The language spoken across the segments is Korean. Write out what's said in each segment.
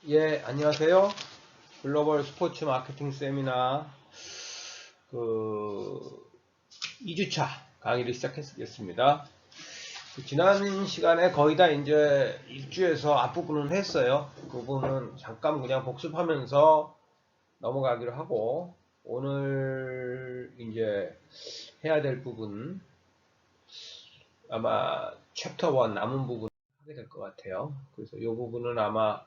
예, 안녕하세요. 글로벌 스포츠 마케팅 세미나 2주차 강의를 시작했겠습니다. 지난 시간에 거의 다 이제 일주에서 앞부분은 했어요. 그 부분은 잠깐 그냥 복습하면서 넘어가기로 하고, 오늘 이제 해야 될 부분, 아마 챕터 1 남은 부분 하게 될 것 같아요. 그래서 이 부분은 아마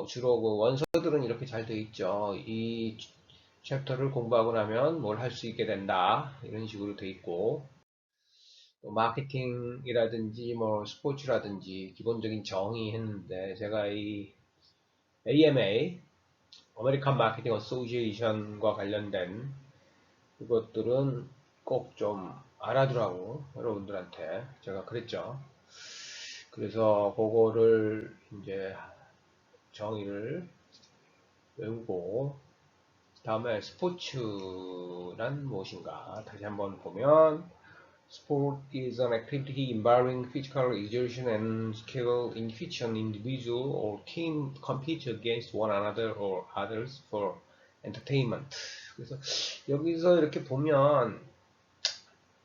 주로 그 원서들은 이렇게 잘 돼 있죠. 이 챕터를 공부하고 나면 뭘 할 수 있게 된다. 이런 식으로 돼 있고, 또 마케팅이라든지 스포츠라든지 기본적인 정의 했는데, 제가 이 AMA, 아메리칸 마케팅 어소시에이션과 관련된 그것들은 꼭 좀 알아두라고 여러분들한테 제가 그랬죠. 그래서 그거를 이제 정의를 외우고, 다음에 스포츠란 무엇인가 다시 한번 보면, Sport is an activity involving physical exertion and skill in which an individual or team compete against one another or others for entertainment. 그래서 여기서 이렇게 보면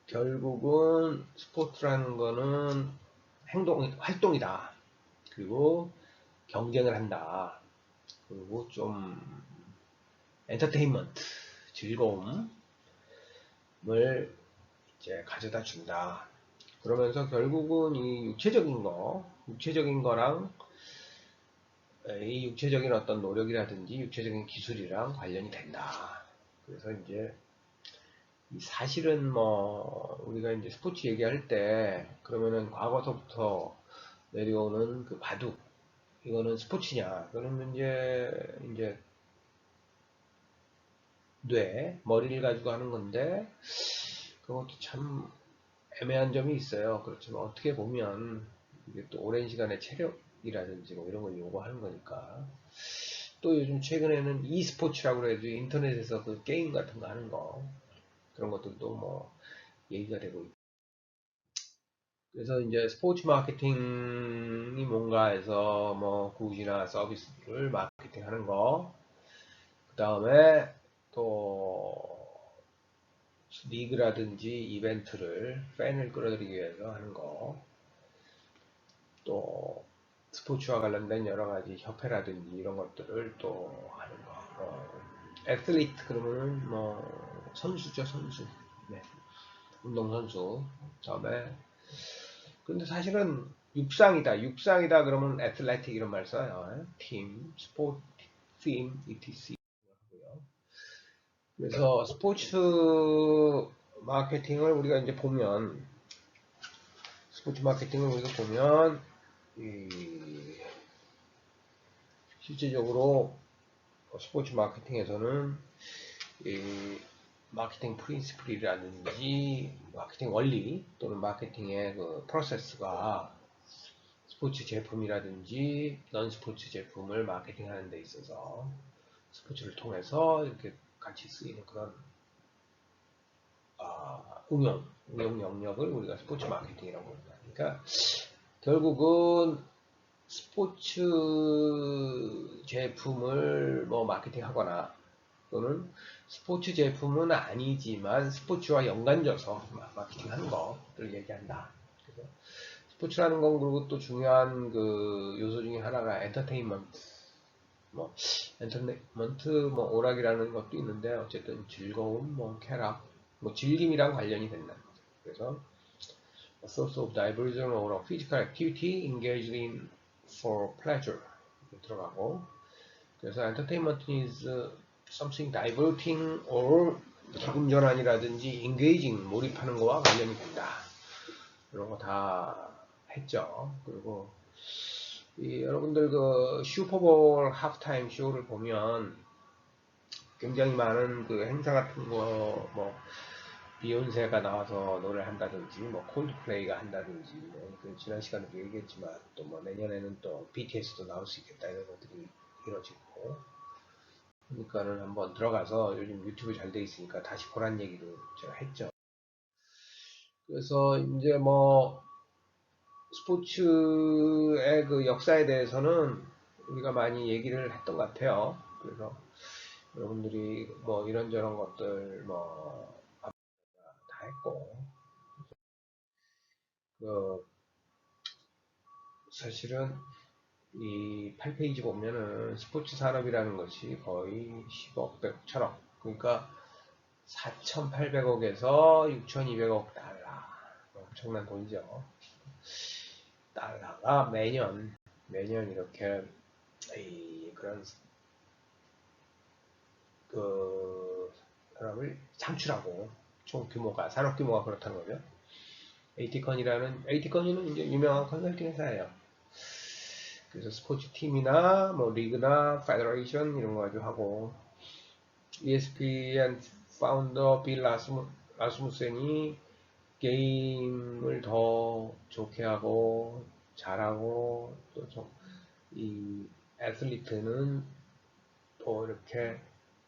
결국은 스포츠라는 거는 활동이다. 그리고 경쟁을 한다. 그리고 좀 엔터테인먼트, 즐거움을 이제 가져다 준다. 그러면서 결국은 이 육체적인 거랑 이 육체적인 어떤 노력이라든지 육체적인 기술이랑 관련이 된다. 그래서 이제 사실은 우리가 이제 스포츠 얘기할 때 그러면은 과거서부터 내려오는 그 바둑, 이거는 스포츠냐? 그러면 이제 머리를 가지고 하는 건데, 그것도 참 애매한 점이 있어요. 그렇지만 어떻게 보면 이게 또 오랜 시간의 체력이라든지 이런 걸 요구하는 거니까. 또 요즘 최근에는 e스포츠라고 해도 인터넷에서 그 게임 같은 거 하는 거, 그런 것들도 얘기가 되고 있고. 그래서 이제 스포츠 마케팅이 뭔가 해서 굿이나 서비스를 마케팅하는 거, 그 다음에 또 리그라든지 이벤트를 팬을 끌어들이기 위해서 하는 거, 또 스포츠와 관련된 여러 가지 협회라든지 이런 것들을 또 하는 거. 애슬리트 그러면은 선수죠, 선수. 네, 운동선수. 그다음에 근데 사실은 육상이다 그러면 애슬레틱 이런 말 써요. 팀, 스포츠, 팀, etc. 그래서 스포츠 마케팅을 우리가 이제 보면, 실제적으로 스포츠 마케팅에서는 이 마케팅 프린시플이라든지 마케팅 원리 또는 마케팅의 그 프로세스가 스포츠 제품이라든지 넌 스포츠 제품을 마케팅하는 데 있어서 스포츠를 통해서 이렇게 같이 쓰이는 그런 응용 영역을 우리가 스포츠 마케팅이라고 합니다. 그러니까 결국은 스포츠 제품을 마케팅하거나, 또는 스포츠 제품은 아니지만 스포츠와 연관져서 마케팅하는 것을 얘기한다. 그래서 스포츠라는 건, 그리고 또 중요한 그 요소 중에 하나가 엔터테인먼트. 엔터테인먼트 오락이라는 것도 있는데, 어쨌든 즐거움, 쾌락, 즐김이랑 관련이 된다는 거죠. 그래서 a source of diversion or a physical activity engaged in for pleasure 들어가고, 그래서 entertainment is something diverting or 기분 전환이라든지 engaging, 몰입하는 거와 관련이 된다. 이런 거 다 했죠. 그리고 여러분들 그 슈퍼볼 하프타임 쇼를 보면 굉장히 많은 그 행사 같은 거, 비욘세가 나와서 노래를 한다든지, 콜드플레이가 한다든지, 그 지난 시간에도 얘기했지만, 또 내년에는 또 BTS도 나올 수 있겠다, 이런 것들이 이루어지고. 그러니까는 한번 들어가서, 요즘 유튜브 잘 돼 있으니까 다시 보란 얘기도 제가 했죠. 그래서 이제 스포츠의 그 역사에 대해서는 우리가 많이 얘기를 했던 것 같아요. 그래서 여러분들이 뭐 이런저런 것들 뭐 다 했고, 그 사실은 이 8페이지 보면은 스포츠 산업이라는 것이 거의 10억, 100억, 1000억, 그러니까 4,800억에서 6,200억 달러, 엄청난 돈이죠. 달러가 매년 이렇게 그런 그 산업을 창출하고, 총 규모가, 산업 규모가 그렇다는 거죠. AT건이는 이제 유명한 컨설팅 회사예요. 그래서 스포츠 팀이나 뭐 리그나 페더레이션 이런 거 가지고 하고, ESPN 파운더 빌 라스무센이 게임을 더 좋게 하고 잘하고, 또 이 애슬리트는 또 이렇게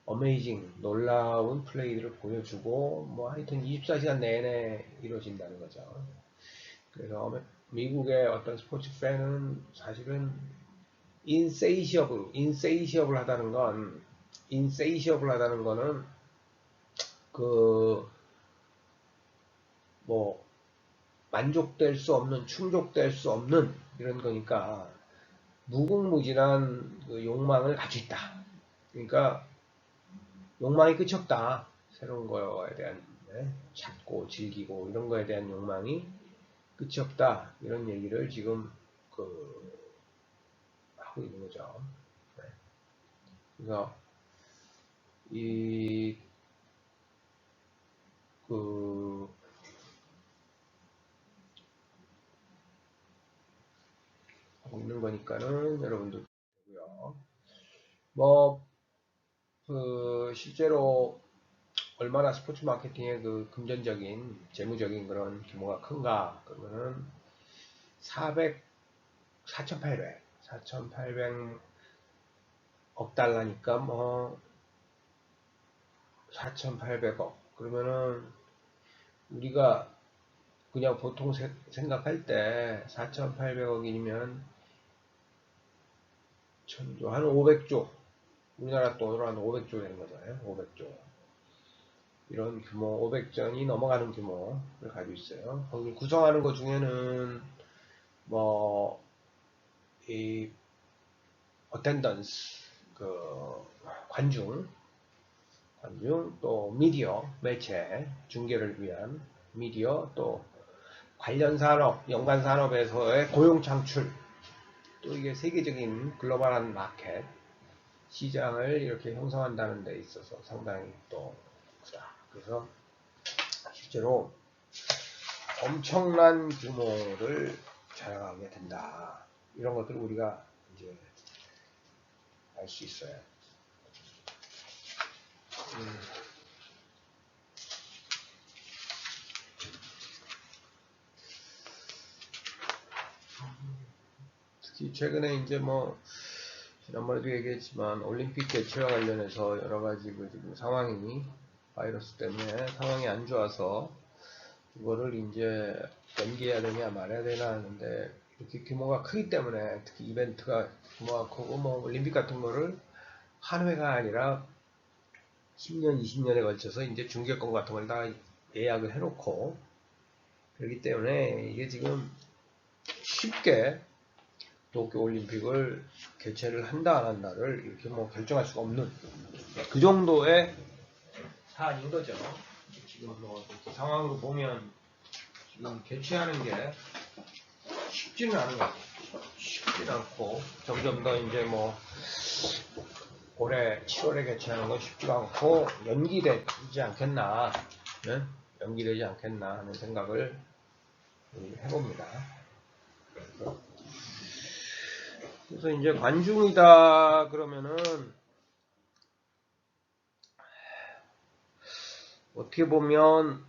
어메이징 놀라운 플레이를 보여주고, 뭐 하여튼 24시간 내내 이루어진다는 거죠. 그래서 미국의 어떤 스포츠 팬은 사실은 인세이시어블 하다는 거는 그 뭐 만족될 수 없는, 충족될 수 없는 이런 거니까 무궁무진한 그 욕망을 가지고 있다. 그러니까 욕망이 끝이 없다. 새로운 거에 대한 찾고 즐기고 이런 거에 대한 욕망이 끝이 없다. 이런 얘기를 지금 하고 있는 거죠. 네. 그래서 하고 있는 거니까는 여러분도 되고요. 뭐 실제로 얼마나 스포츠 마케팅의 그 금전적인, 재무적인 그런 규모가 큰가? 그러면은 4,800억 달러니까 뭐 4,800억. 그러면은 우리가 그냥 보통 생각할 때 4,800억이면 한 500조. 우리나라 돈으로 한 500조 되는 거잖아요. 500조. 이런 규모, 500전이 넘어가는 규모를 가지고 있어요. 거기 구성하는 것 중에는 뭐 이 어텐던스, 관중, 또 미디어, 매체, 중계를 위한 미디어, 또 관련 산업, 연관 산업에서의 고용 창출, 또 이게 세계적인 글로벌한 마켓, 시장을 이렇게 형성한다는 데 있어서 상당히 또 크다. 그래서 실제로 엄청난 규모를 자랑하게 된다. 이런 것들을 우리가 이제 알 수 있어요. 특히 최근에 이제 뭐 지난번에도 얘기했지만 올림픽 개최와 관련해서 여러 가지 지금 상황이 바이러스 때문에 상황이 안 좋아서 이거를 이제 연기해야 되냐 말아야 되나 하는데, 이렇게 규모가 크기 때문에, 특히 이벤트가 규모가 크고 뭐 올림픽 같은 거를 한 회가 아니라 10년, 20년에 걸쳐서 이제 중계권 같은 걸 다 예약을 해놓고, 그렇기 때문에 이게 지금 쉽게 도쿄올림픽을 개최를 한다 안 한다를 이렇게 뭐 결정할 수가 없는 그 정도의 사안인 거죠. 지금 뭐 상황으로 보면 지금 개최하는 게 쉽지는 않은 것 같아요. 쉽지는 않고, 점점 더 이제 뭐 올해 7월에 개최하는 건 쉽지가 않고 연기되지 않겠나, 네? 연기되지 않겠나 하는 생각을 해봅니다. 그래서 이제 관중이다 그러면은 어떻게 보면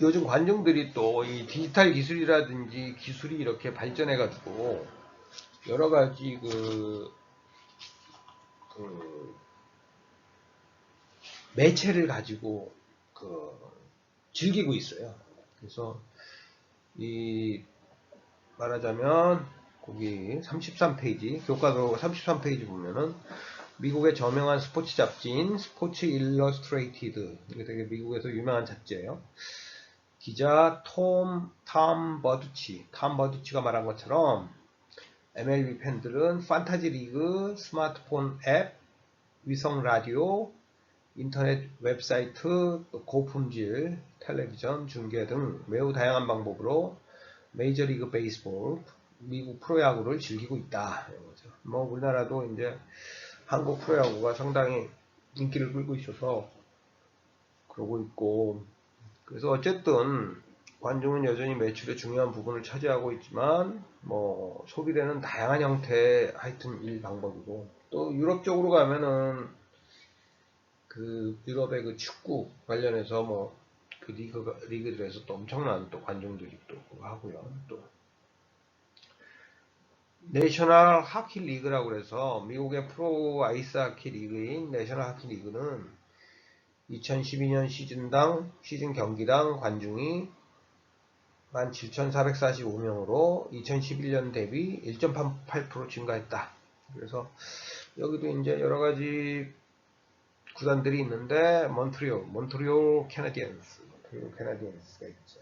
요즘 관중들이 또 이 디지털 기술이라든지 기술이 이렇게 발전해가지고 여러 가지 매체를 가지고 즐기고 있어요. 그래서 말하자면 거기 33페이지, 교과서 33페이지 보면은 미국의 저명한 스포츠 잡지인 스포츠 일러스트레이티드, 이게 되게 미국에서 유명한 잡지예요. 기자 톰 버두치가 말한 것처럼 MLB 팬들은 판타지 리그, 스마트폰 앱, 위성 라디오, 인터넷 웹사이트, 고품질 텔레비전 중계 등 매우 다양한 방법으로 메이저리그 베이스볼, 미국 프로야구를 즐기고 있다. 뭐 우리나라도 이제 한국 프로야구가 상당히 인기를 끌고 있어서 그러고 있고, 그래서 어쨌든 관중은 여전히 매출의 중요한 부분을 차지하고 있지만 뭐 소비되는 다양한 형태의 하여튼 방법이고, 또 유럽 쪽으로 가면은 그 유럽의 그 축구 관련해서 뭐 그 리그들에서 또 엄청난 또 관중들이 또 하고요. 또 내셔널 하키 리그라고 그래서 미국의 프로 아이스 하키 리그인 내셔널 하키 리그는 2012년 시즌 경기당 관중이 17,445명으로 2011년 대비 1.8% 증가했다. 그래서 여기도 이제 여러 가지 구단들이 있는데 몬트리올 캐나디언스가 있죠.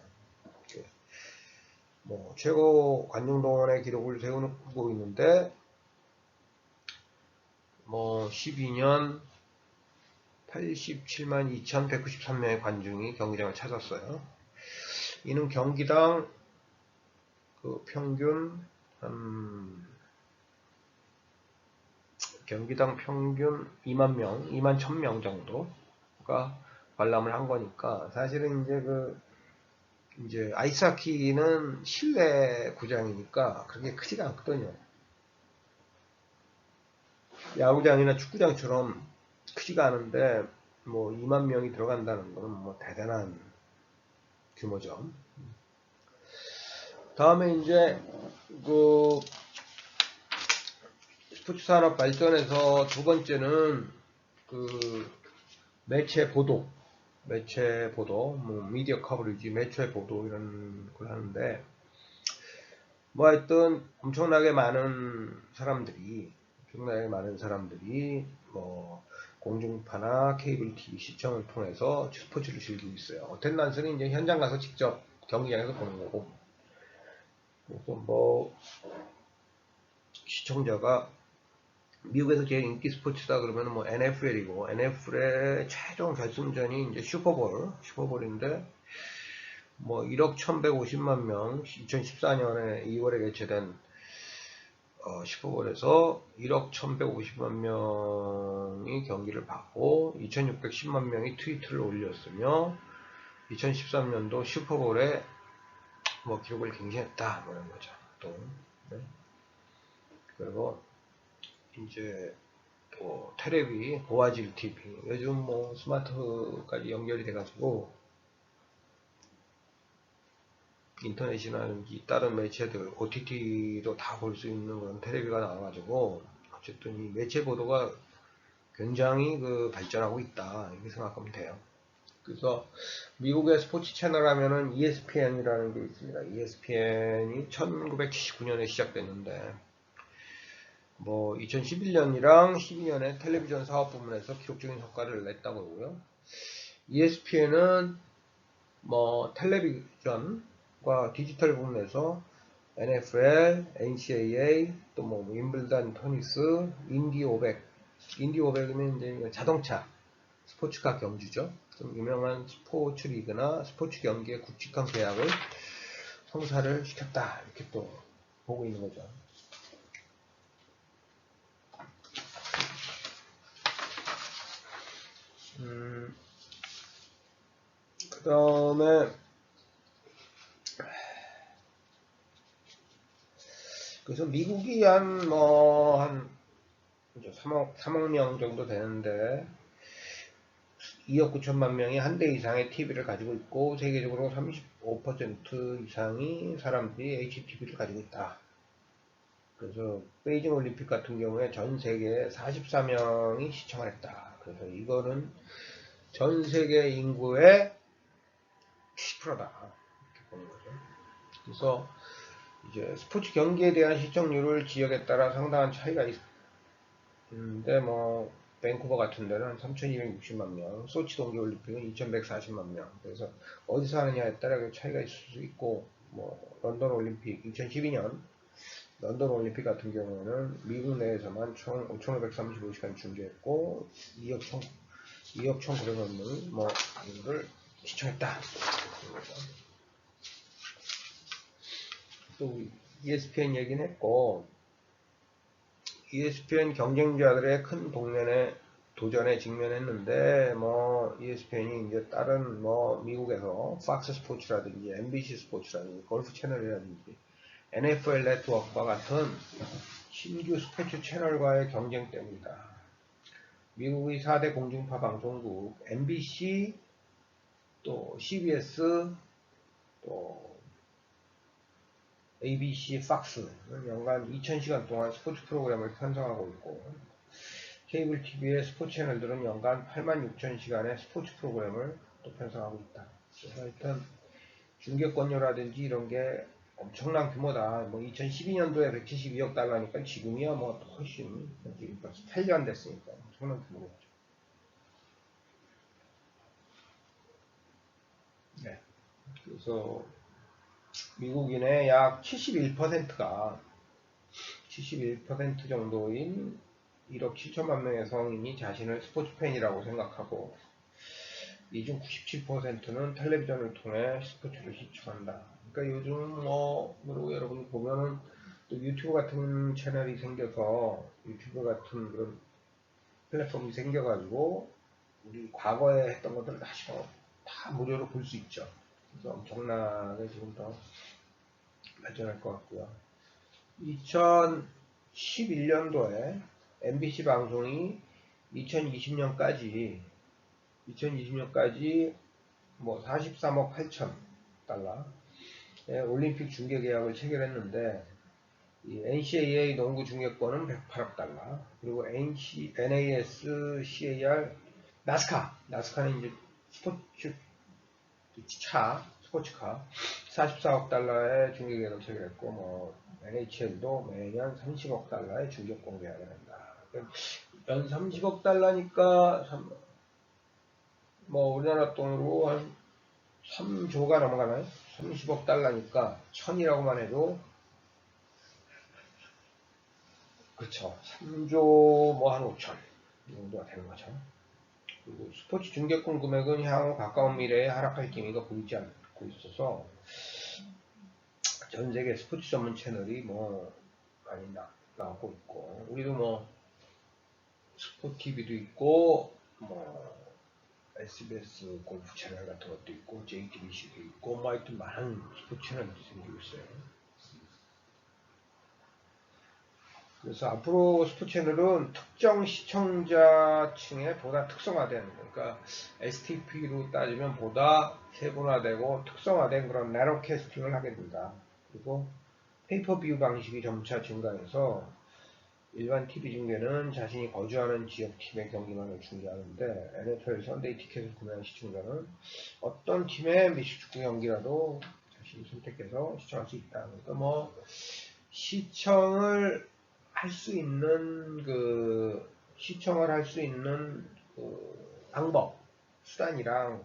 뭐 최고 관중 동원의 기록을 세우고 있는데 뭐 12년 87만 2,193명의 관중이 경기장을 찾았어요. 이는 경기당 그 평균 경기당 평균 2만 1,000명 정도가 관람을 한 거니까, 사실은 이제 아이스하키는 실내 구장이니까 그렇게 크지가 않거든요. 야구장이나 축구장처럼 크지가 않은데 뭐 2만 명이 들어간다는 거는 뭐 대단한 규모죠. 다음에 이제 그 스포츠 산업 발전에서 두 번째는 그 매체 보도, 뭐 미디어 커버리지, 매체 보도 이런 걸 하는데, 뭐 하여튼 엄청나게 많은 사람들이 뭐 공중파나 케이블 TV 시청을 통해서 스포츠를 즐기고 있어요. 어텐던스는 이제 현장 가서 직접 경기장에서 보는 거고, 그래서 뭐 시청자가 미국에서 제일 인기 스포츠다 그러면 뭐 NFL이고, NFL의 최종 결승전이 이제 슈퍼볼인데 뭐 1억 1150만 명, 2014년에 2월에 개최된 슈퍼볼에서 1억 1150만 명이 경기를 봤고 2610만 명이 트위터를 올렸으며 2013년도 슈퍼볼에 뭐 기록을 갱신했다 뭐 이런 거죠. 또 네. 그리고 이제 또 테레비, 고화질 TV, 요즘 뭐 스마트까지 연결이 돼가지고 인터넷이라든지 다른 매체들, OTT도 다 볼 수 있는 그런 테레비가 나와가지고 어쨌든 이 매체 보도가 굉장히 발전하고 있다 이렇게 생각하면 돼요. 그래서 미국의 스포츠 채널 하면은 ESPN이라는 게 있습니다. ESPN이 1979년에 시작됐는데 뭐 2011년이랑 12년에 텔레비전 사업 부문에서 기록적인 성과를 냈다고 하고요. ESPN은 뭐 텔레비전과 디지털 부문에서 NFL, NCAA, 또 뭐 윈블던 테니스, 인디 500이면 이제 자동차 스포츠카 경주죠. 좀 유명한 스포츠 리그나 스포츠 경기의 굵직한 계약을 성사를 시켰다 이렇게 또 보고 있는 거죠. 그 다음에 그래서 미국이 한 3억 명 정도 되는데 2억 9천만 명이 한 대 이상의 TV를 가지고 있고 세계적으로 35% 이상이 사람들이 HTV를 가지고 있다. 그래서 베이징 올림픽 같은 경우에 전 세계 44명이 시청을 했다. 그래서 이거는 전 세계 인구의 70%다. 이렇게 보는 거죠. 그래서 이제 스포츠 경기에 대한 시청률을 지역에 따라 상당한 차이가 있는데 뭐 밴쿠버 같은 데는 3,260만 명, 소치 동계올림픽은 2,140만 명. 그래서 어디서 하느냐에 따라 그 차이가 있을 수 있고, 뭐 런던 올림픽 2012년 런던 올림픽 같은 경우에는 미국 내에서만 총 5,535시간 중계했고 2억 1,900만 명이 뭐 이거를 시청했다. 또 ESPN 얘기는 했고, ESPN 경쟁자들의 큰 도전에 직면했는데, 뭐 ESPN이 이제 다른 뭐 미국에서 팍스 스포츠라든지 MBC 스포츠라든지 골프 채널이라든지 NFL 네트워크와 같은 신규 스포츠 채널과의 경쟁 때문이다. 미국의 4대 공중파 방송국 MBC, 또 CBS, 또 ABC, 팍스는 연간 2,000시간 동안 스포츠 프로그램을 편성하고 있고, 케이블 TV의 스포츠 채널들은 연간 86,000시간의 스포츠 프로그램을 또 편성하고 있다. 그래서 하여튼 중계권료라든지 이런 게 엄청난 규모다. 뭐 2012년도에 172억 달러니까 지금이야 뭐 훨씬, 벌써 8년 됐으니까 엄청난 규모겠죠. 네. 그래서 미국인의 약 71%가 71% 정도인 1억 7천만 명의 성인이 자신을 스포츠 팬이라고 생각하고, 이 중 97%는 텔레비전을 통해 스포츠를 시청한다. 그러니까 요즘 뭐 그리고 여러분 보면은 또 유튜브 같은 채널이 생겨서, 유튜브 같은 그런 플랫폼이 생겨가지고 우리 과거에 했던 것들을 다시 다 무료로 볼 수 있죠. 그래서 엄청나게 지금 더 발전할 것 같고요. 2011년도에 MBC 방송이 2020년까지 뭐 43억 8천 달러의 올림픽 중계 계약을 체결했는데, 이 NCAA 농구 중계권은 108억 달러, 그리고 NAS, CAR, 나스카는 이제 스포츠카 44억 달러의 중계 계약을 체결했고, 뭐 NHL도 매년 30억 달러의 중계권 계약을 한다. 연 30억 달러니까 뭐 우리나라 돈으로 한 3조가 넘어가나요? 30억 달러니까 1000이라고만 해도 그렇죠. 3조 뭐 한 5천 정도가 되는 거죠. 그리고 스포츠 중계권 금액은 향후 가까운 미래에 하락할 기미가 보이지 않고 있어서 전 세계 스포츠 전문 채널이 뭐 많이 나오고 있고, 우리도 뭐 스포츠 TV도 있고, 뭐 SBS 골프 채널 같은 것도 있고, JTBC도 있고, 뭐 하여튼 많은 스포츠 채널들이 생기고 있어요. 그래서 앞으로 스포츠 채널은 특정 시청자층에 보다 특성화된, 그러니까 STP로 따지면 보다 세분화되고 특성화된 그런 내로 캐스팅을 하게 된다. 그리고 페이퍼뷰 방식이 점차 증가해서 일반 TV 중계는 자신이 거주하는 지역 팀의 경기만을 중계하는데, NFL 선데이 티켓을 구매한 시청자는 어떤 팀의 미식축구 경기라도 자신이 선택해서 시청할 수 있다. 그러니까 뭐 시청을 할 수 있는 방법, 수단이랑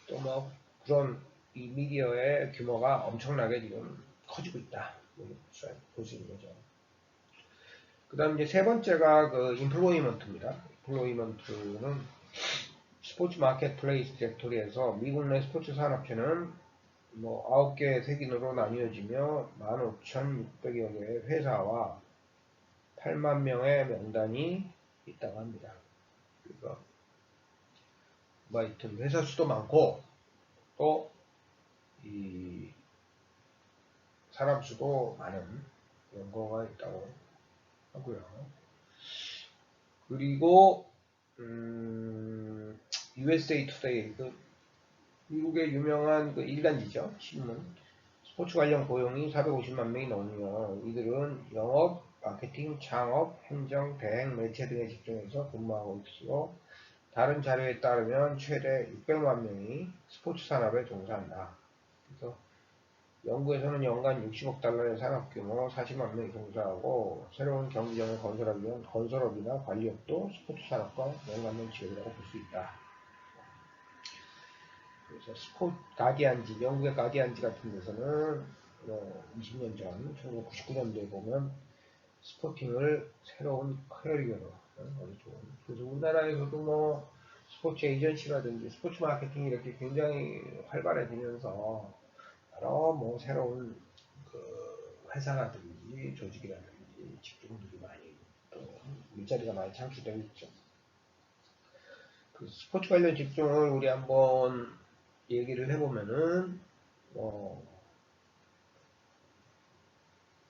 또 뭐 그런 이 미디어의 규모가 엄청나게 지금 커지고 있다. 볼 수 있는 거죠. 그 다음 이제 세 번째가 그 인플로이먼트입니다. 인플로이먼트는 스포츠 마켓플레이스 섹터리에서 미국 내 스포츠 산업체는 뭐 9개 세균으로 나뉘어지며 15,600여 개의 회사와 8만 명의 명단이 있다고 합니다. 그러니까 뭐 하여튼 회사 수도 많고 또 이 사람 수도 많은 그런 거가 있다고 하고요. 그리고 USA Today, 미국의 유명한 일간지죠. 신문. 스포츠 관련 고용이 450만 명이 넘으며 이들은 영업, 마케팅, 창업, 행정, 대행, 매체 등에 집중해서 근무하고 있으고, 다른 자료에 따르면 최대 600만 명이 스포츠 산업에 종사한다. 그래서 영국에서는 연간 60억 달러의 산업규모 40만 명이 종사하고 새로운 경기장을 건설하기 위한 건설업이나 관리업도 스포츠 산업과 연관된 직업이라고 볼 수 있다. 그래서 가디언지, 영국의 가디언지 같은 데서는 20년 전 1999년도에 보면 스포팅을 새로운 커리어로 아주 좋은. 그래서 우리나라에서도 뭐 스포츠 에이전시라든지 스포츠 마케팅이 이렇게 굉장히 활발해지면서 여러 뭐 새로운 그 회사라든지 조직이라든지 직종들이 많이 또 일자리가 많이 창출되고 있죠. 그 스포츠 관련 직종을 우리 한번 얘기를 해보면은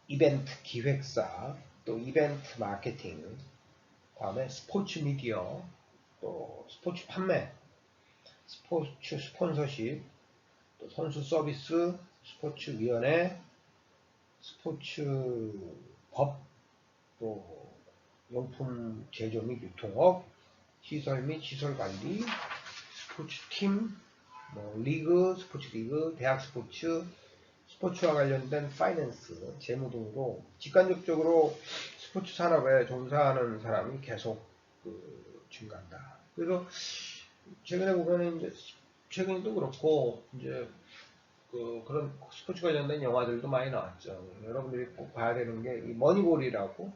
이벤트 기획사, 또 이벤트 마케팅, 다음에 스포츠 미디어, 또 스포츠 판매, 스포츠 스폰서십, 또 선수 서비스, 스포츠 위원회, 스포츠 법, 또 용품 제조 및 유통업, 시설 및 시설 관리, 스포츠 팀, 뭐 리그, 스포츠 리그, 대학 스포츠, 스포츠와 관련된 파이낸스, 재무 등으로 직간접적으로 스포츠 산업에 종사하는 사람이 계속 증가한다. 그래서 최근에 보면 이제 최근에도 그렇고 이제 그런 스포츠 관련된 영화들도 많이 나왔죠. 여러분들이 꼭 봐야 되는 게 이 머니볼이라고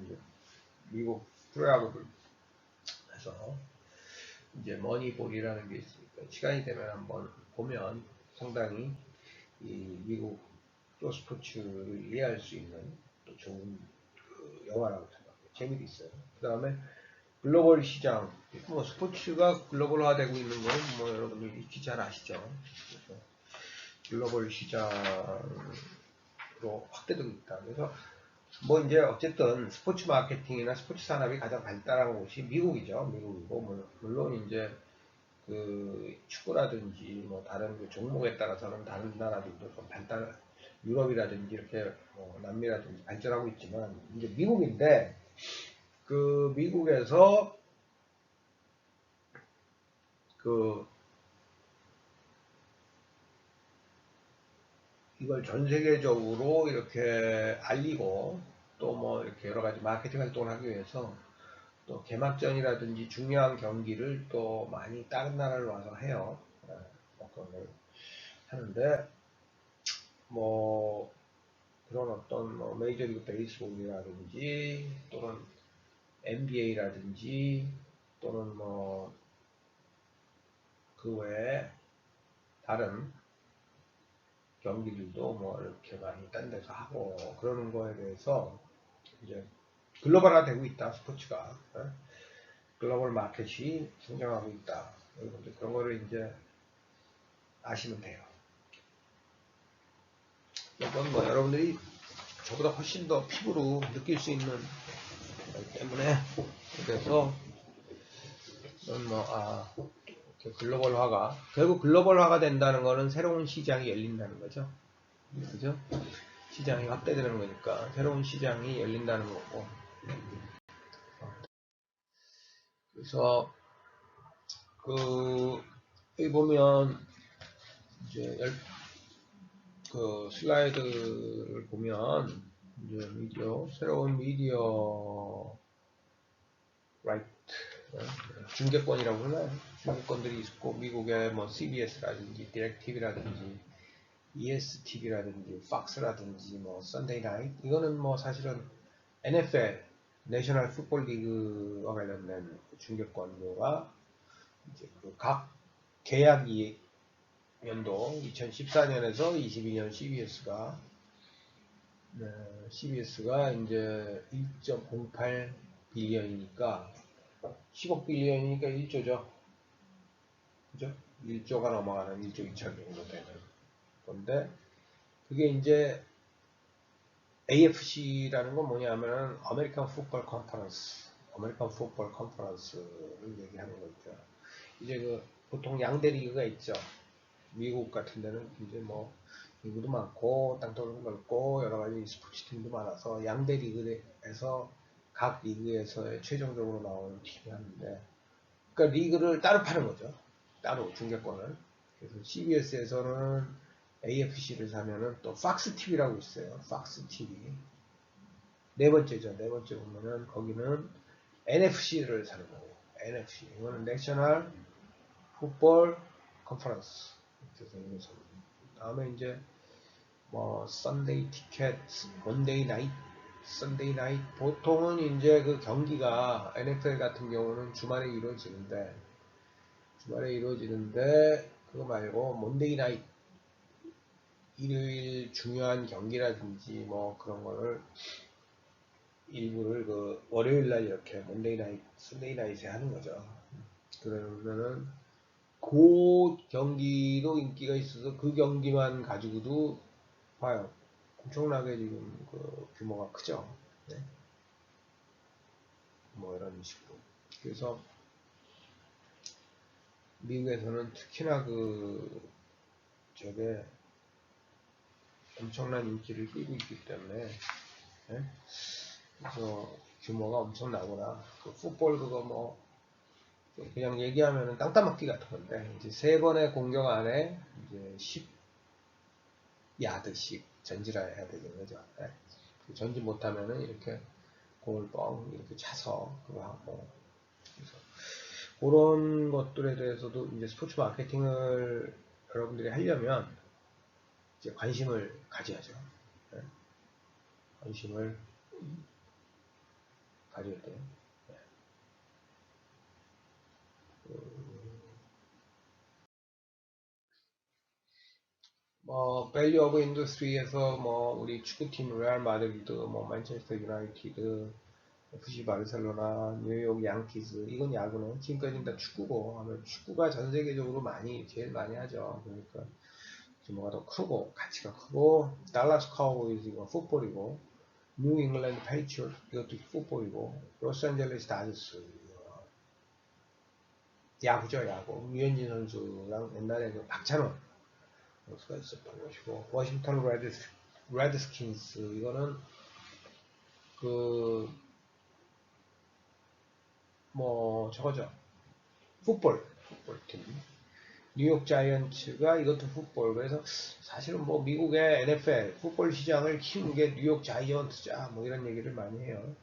이제 미국 프로야구를 해서 이제 머니볼이라는 게 있으니까 시간이 되면 한번 보면 상당히 이 미국 프로스포츠를 이해할 수 있는 또 좋은 영화라고 생각해요. 재미도 있어요. 그 다음에 글로벌 시장, 뭐 스포츠가 글로벌화되고 있는 거는 뭐 여러분들이 익히 잘 아시죠. 그래서 글로벌 시장으로 확대되고 있다. 그래서 뭐 이제 어쨌든 스포츠 마케팅이나 스포츠 산업이 가장 발달한 곳이 미국이죠. 미국이고 물론 이제 그 축구라든지 뭐 다른 그 종목에 따라서는 다른 나라들도 좀 발달, 유럽이라든지 이렇게 남미라든지 발전하고 있지만 이제 미국인데 그 미국에서 그 이걸 전 세계적으로 이렇게 알리고 또 뭐 이렇게 여러 가지 마케팅 활동을 하기 위해서 또 개막전이라든지 중요한 경기를 또 많이 다른 나라를 와서 해요. 그런 걸 하는데 뭐 그런 어떤 뭐 메이저리그 베이스볼이라든지 또는 NBA라든지 또는 뭐 그 외에 다른 경기들도 뭐 이렇게 많이 딴 데서 하고 그러는 거에 대해서 이제 글로벌화 되고 있다 스포츠가. 글로벌 마켓이 성장하고 있다. 여러분들 그런 거를 이제 아시면 돼요. 이건 뭐 여러분들이 저보다 훨씬 더 피부로 느낄 수 있는 거기 때문에 그래서 글로벌화가 결국 글로벌화가 된다는 거는 새로운 시장이 열린다는 거죠. 그죠? 시장이 확대되는 거니까 새로운 시장이 열린다는 거고. 그래서 여기 보면 이제 슬라이드를 보면 이제 새로운 미디어 라이트 중계권이라고 하나요? 중계권들이 있고 미국의 뭐 CBS라든지 디렉티비라든지 ESTV라든지 팍스라든지 뭐 선데이 나잇 이거는 뭐 사실은 NFL 내셔널 풋볼 리그와 관련된 중계권료가 이제 각 계약 연도 2014년에서 22년 CBS가 이제 1.08 빌리언이니까 10억 빌리언이니까 1조죠. 그죠? 1조가 넘어가는 1조 2천 정도 되는 건데 그게 이제 AFC라는 건 뭐냐면은 아메리칸 풋볼 컨퍼런스를 얘기하는 거죠. 이제 보통 양대 리그가 있죠. 미국 같은 데는 이제 뭐 리그도 많고 땅덩이도 넓고 여러 가지 스포츠 팀도 많아서 양대 리그에서 각 리그에서 최종적으로 나오는 팀이 하는데 그러니까 리그를 따로 파는 거죠. 따로 중계권을. 그래서 CBS에서는 AFC를 사면은 또 팍스 TV라고 있어요. 팍스 TV. 네 번째죠. 네 번째 보면은 거기는 NFC를 사는 거예요. NFC. 이거는 내셔널 풋볼 컨퍼런스. 그래서 다음에 이제 뭐 썬데이 티켓, 원데이 나이트, 썬데이 나이트. 보통은 이제 그 경기가 NFL 같은 경우는 주말에 이루어지는데 그거 말고 먼데이 나이트, 일요일 중요한 경기라든지 뭐 그런 거를 일부를 그 월요일 날 이렇게 먼데이 나이트, 썬데이 나이트에 하는 거죠. 그러면은 그 경기도 인기가 있어서 그 경기만 가지고도 봐요. 엄청나게 지금 그 규모가 크죠. 네. 뭐 이런 식으로. 그래서 미국에서는 특히나 그 저게 엄청난 인기를 끌고 있기 때문에 네? 그래서 규모가 엄청나구나. 그 풋볼 그거 뭐 그냥 얘기하면은 땅 따먹기 같은 건데 이제 세 번의 공격 안에 이제 10야드씩 전지를 해야 되는 거죠. 네? 전지 못하면은 이렇게 공을 뻥 이렇게 차서 그거 하고 그래서 그런 것들에 대해서도 이제 스포츠 마케팅을 여러분들이 하려면 이제 관심을 가져야죠. 네? 관심을 가져야 돼요. 네. 뭐 밸류 오브 인더스트리에서 뭐 우리 축구팀 레알 마드리드, 뭐 만체스터 유나이티드, FC 바르셀로나, 뉴욕 양키즈 이건 야구는 지금까지는 다 축구고 하면 축구가 전 세계적으로 제일 많이 하죠. 그러니까 규모가 더 크고 가치가 크고 달라스 카우보이즈 이건 풋볼이고 뉴 잉글랜드 페이트리엇 이것도 풋볼이고 로스앤젤레스 다저스 야구죠 야구. 유현진 선수랑 옛날에 그 박찬원 선수가 있었던 것이고 워싱턴 레드스킨스 이거는 그 뭐 저거죠 풋볼팀. 뉴욕 자이언츠가 이것도 풋볼. 그래서 사실은 뭐 미국의 NFL 풋볼 시장을 키운 게 뉴욕 자이언츠자 뭐 이런 얘기를 많이 해요.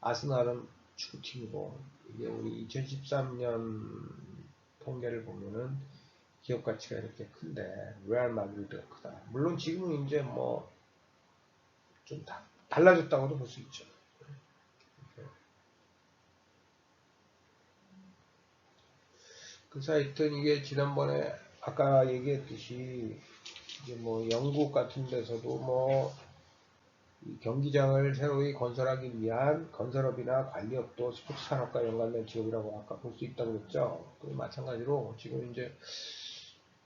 아스날은 축구팀이고 이게 우리 2013년 통계를 보면은 기업 가치가 이렇게 큰데 레알 마드리드가 크다. 물론 지금은 이제 뭐 좀 달라졌다고도 볼 수 있죠. 그래서 하여튼 이게 지난번에 아까 얘기했듯이 이제 뭐 영국 같은 데서도 뭐 경기장을 새로이 건설하기 위한 건설업이나 관리업도 스포츠 산업과 연관된 직업이라고 아까 볼 수 있다고 했죠. 그 마찬가지로 지금 이제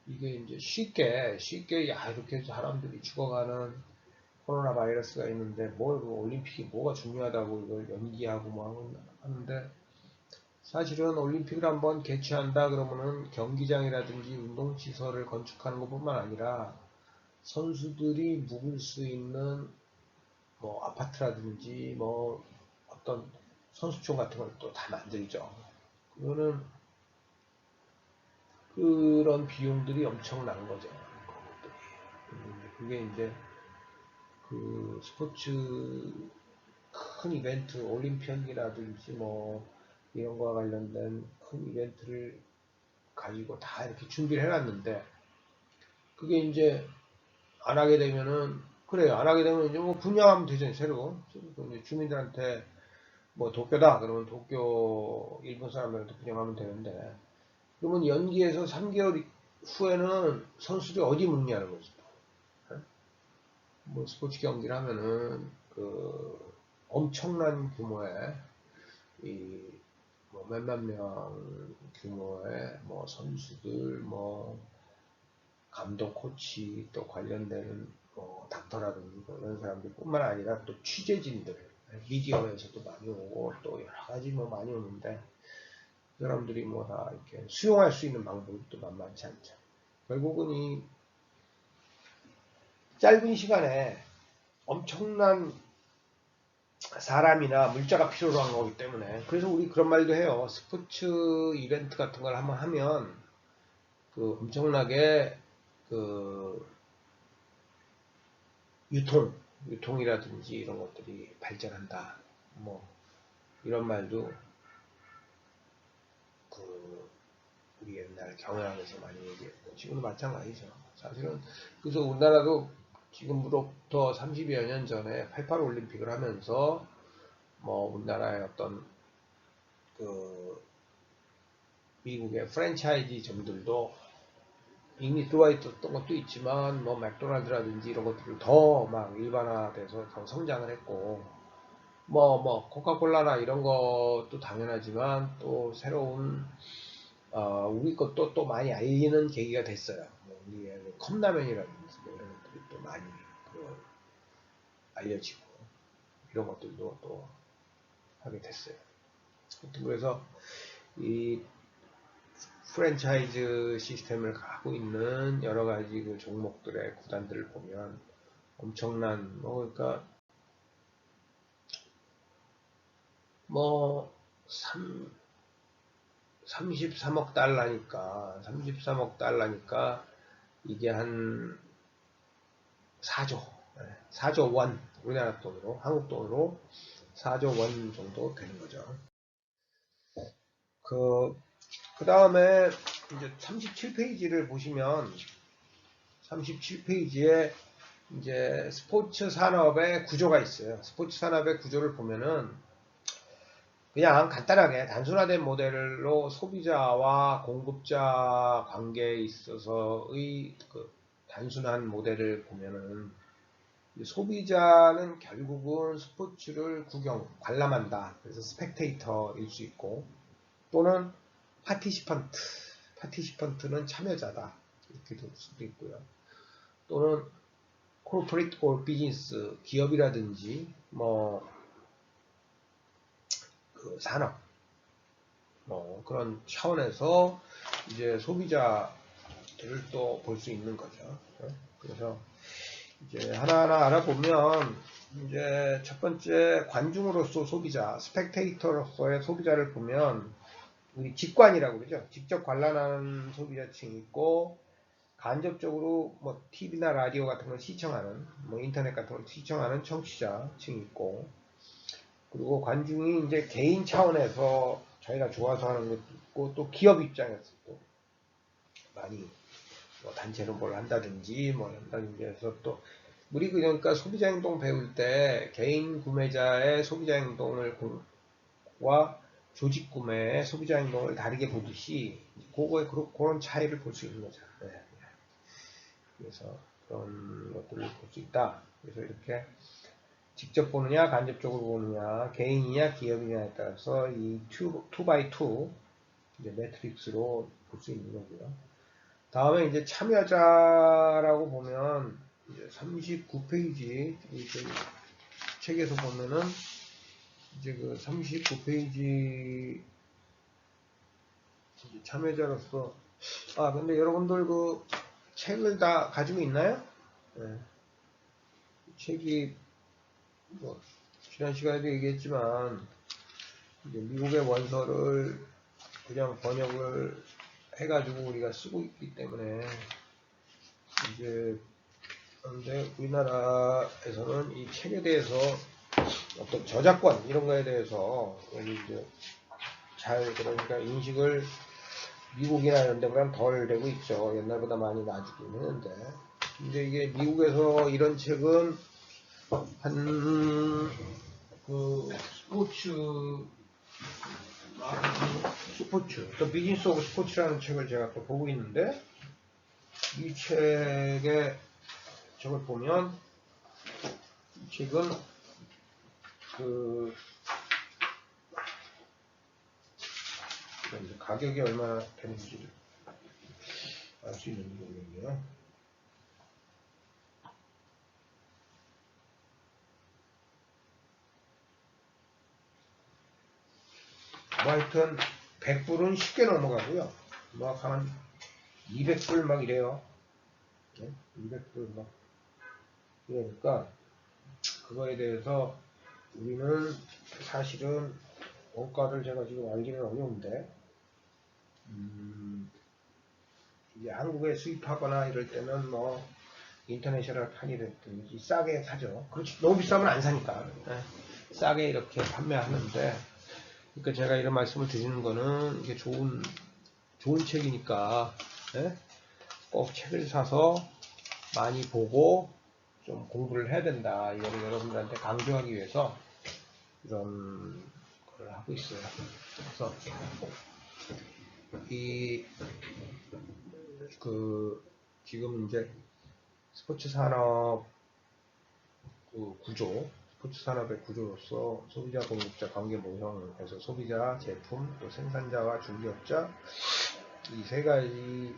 이게 이제 쉽게 야 이렇게 사람들이 죽어가는 코로나 바이러스가 있는데 뭘 올림픽이 뭐가 중요하다고 이걸 연기하고 뭐 하는데 사실은 올림픽을 한번 개최한다 그러면은 경기장이라든지 운동시설을 건축하는 것뿐만 아니라 선수들이 묵을 수 있는 뭐 아파트라든지 뭐 어떤 선수촌 같은 걸 또 다 만들죠. 그거는 그런 비용들이 엄청난 거죠. 그게 이제 그 스포츠 큰 이벤트, 올림픽이라든지 뭐 이런 거와 관련된 큰 이벤트를 가지고 다 이렇게 준비를 해놨는데 그게 이제 안 하게 되면은 그래요. 안 하게 되면 이제 뭐 분양하면 되잖아요. 새로 이제 주민들한테 뭐 도쿄다 그러면 도쿄 일본 사람들한테 분양하면 되는데 그러면 연기해서 3개월 후에는 선수들이 어디 묵냐는 거죠. 뭐 스포츠 경기를 하면은 그 엄청난 규모의 이뭐 몇만 명 규모의 뭐 선수들 뭐 감독 코치 또 관련되는 뭐 닥터라든지 뭐 이런 사람들 뿐만 아니라 또 취재진들 미디어에서도 많이 오고 또 여러 가지 뭐 많이 오는데 그 사람들이 뭐 다 이렇게 수용할 수 있는 방법이 또 만만치 않죠. 결국은 이 짧은 시간에 엄청난 사람이나 물자가 필요로 한 거기 때문에 그래서 우리 그런 말도 해요. 스포츠 이벤트 같은 걸 한번 하면 그 엄청나게 그 유통이라든지 이런 것들이 발전한다. 뭐 이런 말도 그 우리 옛날 경영학에서 많이 얘기했고 지금도 마찬가지죠. 사실은 그래서 우리나라도 지금부터 30여 년 전에 88 올림픽을 하면서 뭐 우리나라의 어떤 그 미국의 프랜차이즈점들도 이미 들어와 있었던 것도 있지만 뭐 맥도날드라든지 이런 것들을 더 막 일반화돼서 더 성장을 했고 뭐 코카콜라나 이런 것도 당연하지만 또 새로운 우리 것도 또 많이 알리는 계기가 됐어요. 뭐 우리의 컵라면이라든지 뭐 이런 것들이 또 많이 알려지고 이런 것들도 또 하게 됐어요. 그래서 이 프랜차이즈 시스템을 갖고 있는 여러 가지 그 종목들의 구단들을 보면 엄청난 그러니까 33억 달러니까 이게 한 4조 원 우리나라 돈으로 한국 돈으로 4조 원 정도 되는 거죠. 그 다음에 이제 37페이지를 보시면 37페이지에 이제 스포츠 산업의 구조가 있어요. 스포츠 산업의 구조를 보면은 그냥 간단하게 단순화된 모델로 소비자와 공급자 관계에 있어서의 그 단순한 모델을 보면은 소비자는 결국은 스포츠를 관람한다. 그래서 스펙테이터일 수 있고 또는 파티시펀트는 참여자다. 이렇게 될 수도 있고요. 또는 corporate or business 기업이라든지 그 산업 그런 차원에서 이제 소비자들을 또 볼 수 있는 거죠. 그래서 이제 하나하나 알아보면 이제 첫 번째 관중으로서 소비자, 스펙테이터로서의 소비자를 보면 우리 직관이라고 그러죠. 직접 관람하는 소비자층이 있고 간접적으로 뭐 TV나 라디오 같은 걸 시청하는 뭐 인터넷 같은 걸 시청하는 청취자층이 있고 그리고 관중이 이제 개인 차원에서 저희가 좋아서 하는 것도 있고 또 기업 입장에서 또 많이 뭐 단체로 뭘 한다든지 해서 또 우리 그러니까 소비자 행동 배울 때 개인 구매자의 소비자 행동을 와 조직 구매의 소비자 행동을 다르게 보듯이 그런 차이를 볼 수 있는 거죠. 네. 그래서 그런 것들을 볼 수 있다. 그래서 이렇게 직접 보느냐 간접적으로 보느냐 개인이냐 기업이냐에 따라서 이 2x2 이제 매트릭스로 볼 수 있는 거고요. 다음에 이제 참여자라고 보면 이제 39페이지 책에서 보면은 이제 그 39페이지 참여자로서 근데 여러분들 그 책을 다 가지고 있나요? 네. 책이 뭐 지난 시간에도 얘기했지만 이제 미국의 원서를 그냥 번역을 해가지고 우리가 쓰고 있기 때문에 이제 그런데 우리나라에서는 이 책에 대해서 어떤 저작권 이런 거에 대해서 이제 그러니까 인식을 미국이나 이런 데보다는 덜 되고 있죠. 옛날보다 많이 나아지긴 했는데 근데 이게 미국에서 이런 책은 그 스포츠, 또 비즈니스 오브 스포츠라는 책을 제가 또 보고 있는데 이 책에 저걸 보면 이 책은 가격이 얼마나 되는지 알 수 있는지 모르겠네요. 뭐 하여튼 100불은 쉽게 넘어가고요. 막 한 200불 막 이래요. 200불 막 이러니까 그거에 대해서 우리는 사실은 원가를 제가 지금 알기는 어려운데 이제 한국에 수입하거나 이럴 때는 뭐 인터내셔널 판이든지 싸게 사죠. 그렇지, 너무 비싸면 안 사니까. 싸게 이렇게 판매하는데, 그러니까 제가 이런 말씀을 드리는 거는 이게 좋은 책이니까 꼭 책을 사서 많이 보고 좀 공부를 해야 된다. 이거를 여러분들한테 강조하기 위해서 이런 걸 하고 있어요. 그래서 지금 이제 스포츠 산업 스포츠 산업의 구조로서 소비자 공급자 관계 모형에서 소비자, 제품, 또 생산자와 중개업자 이 세 가지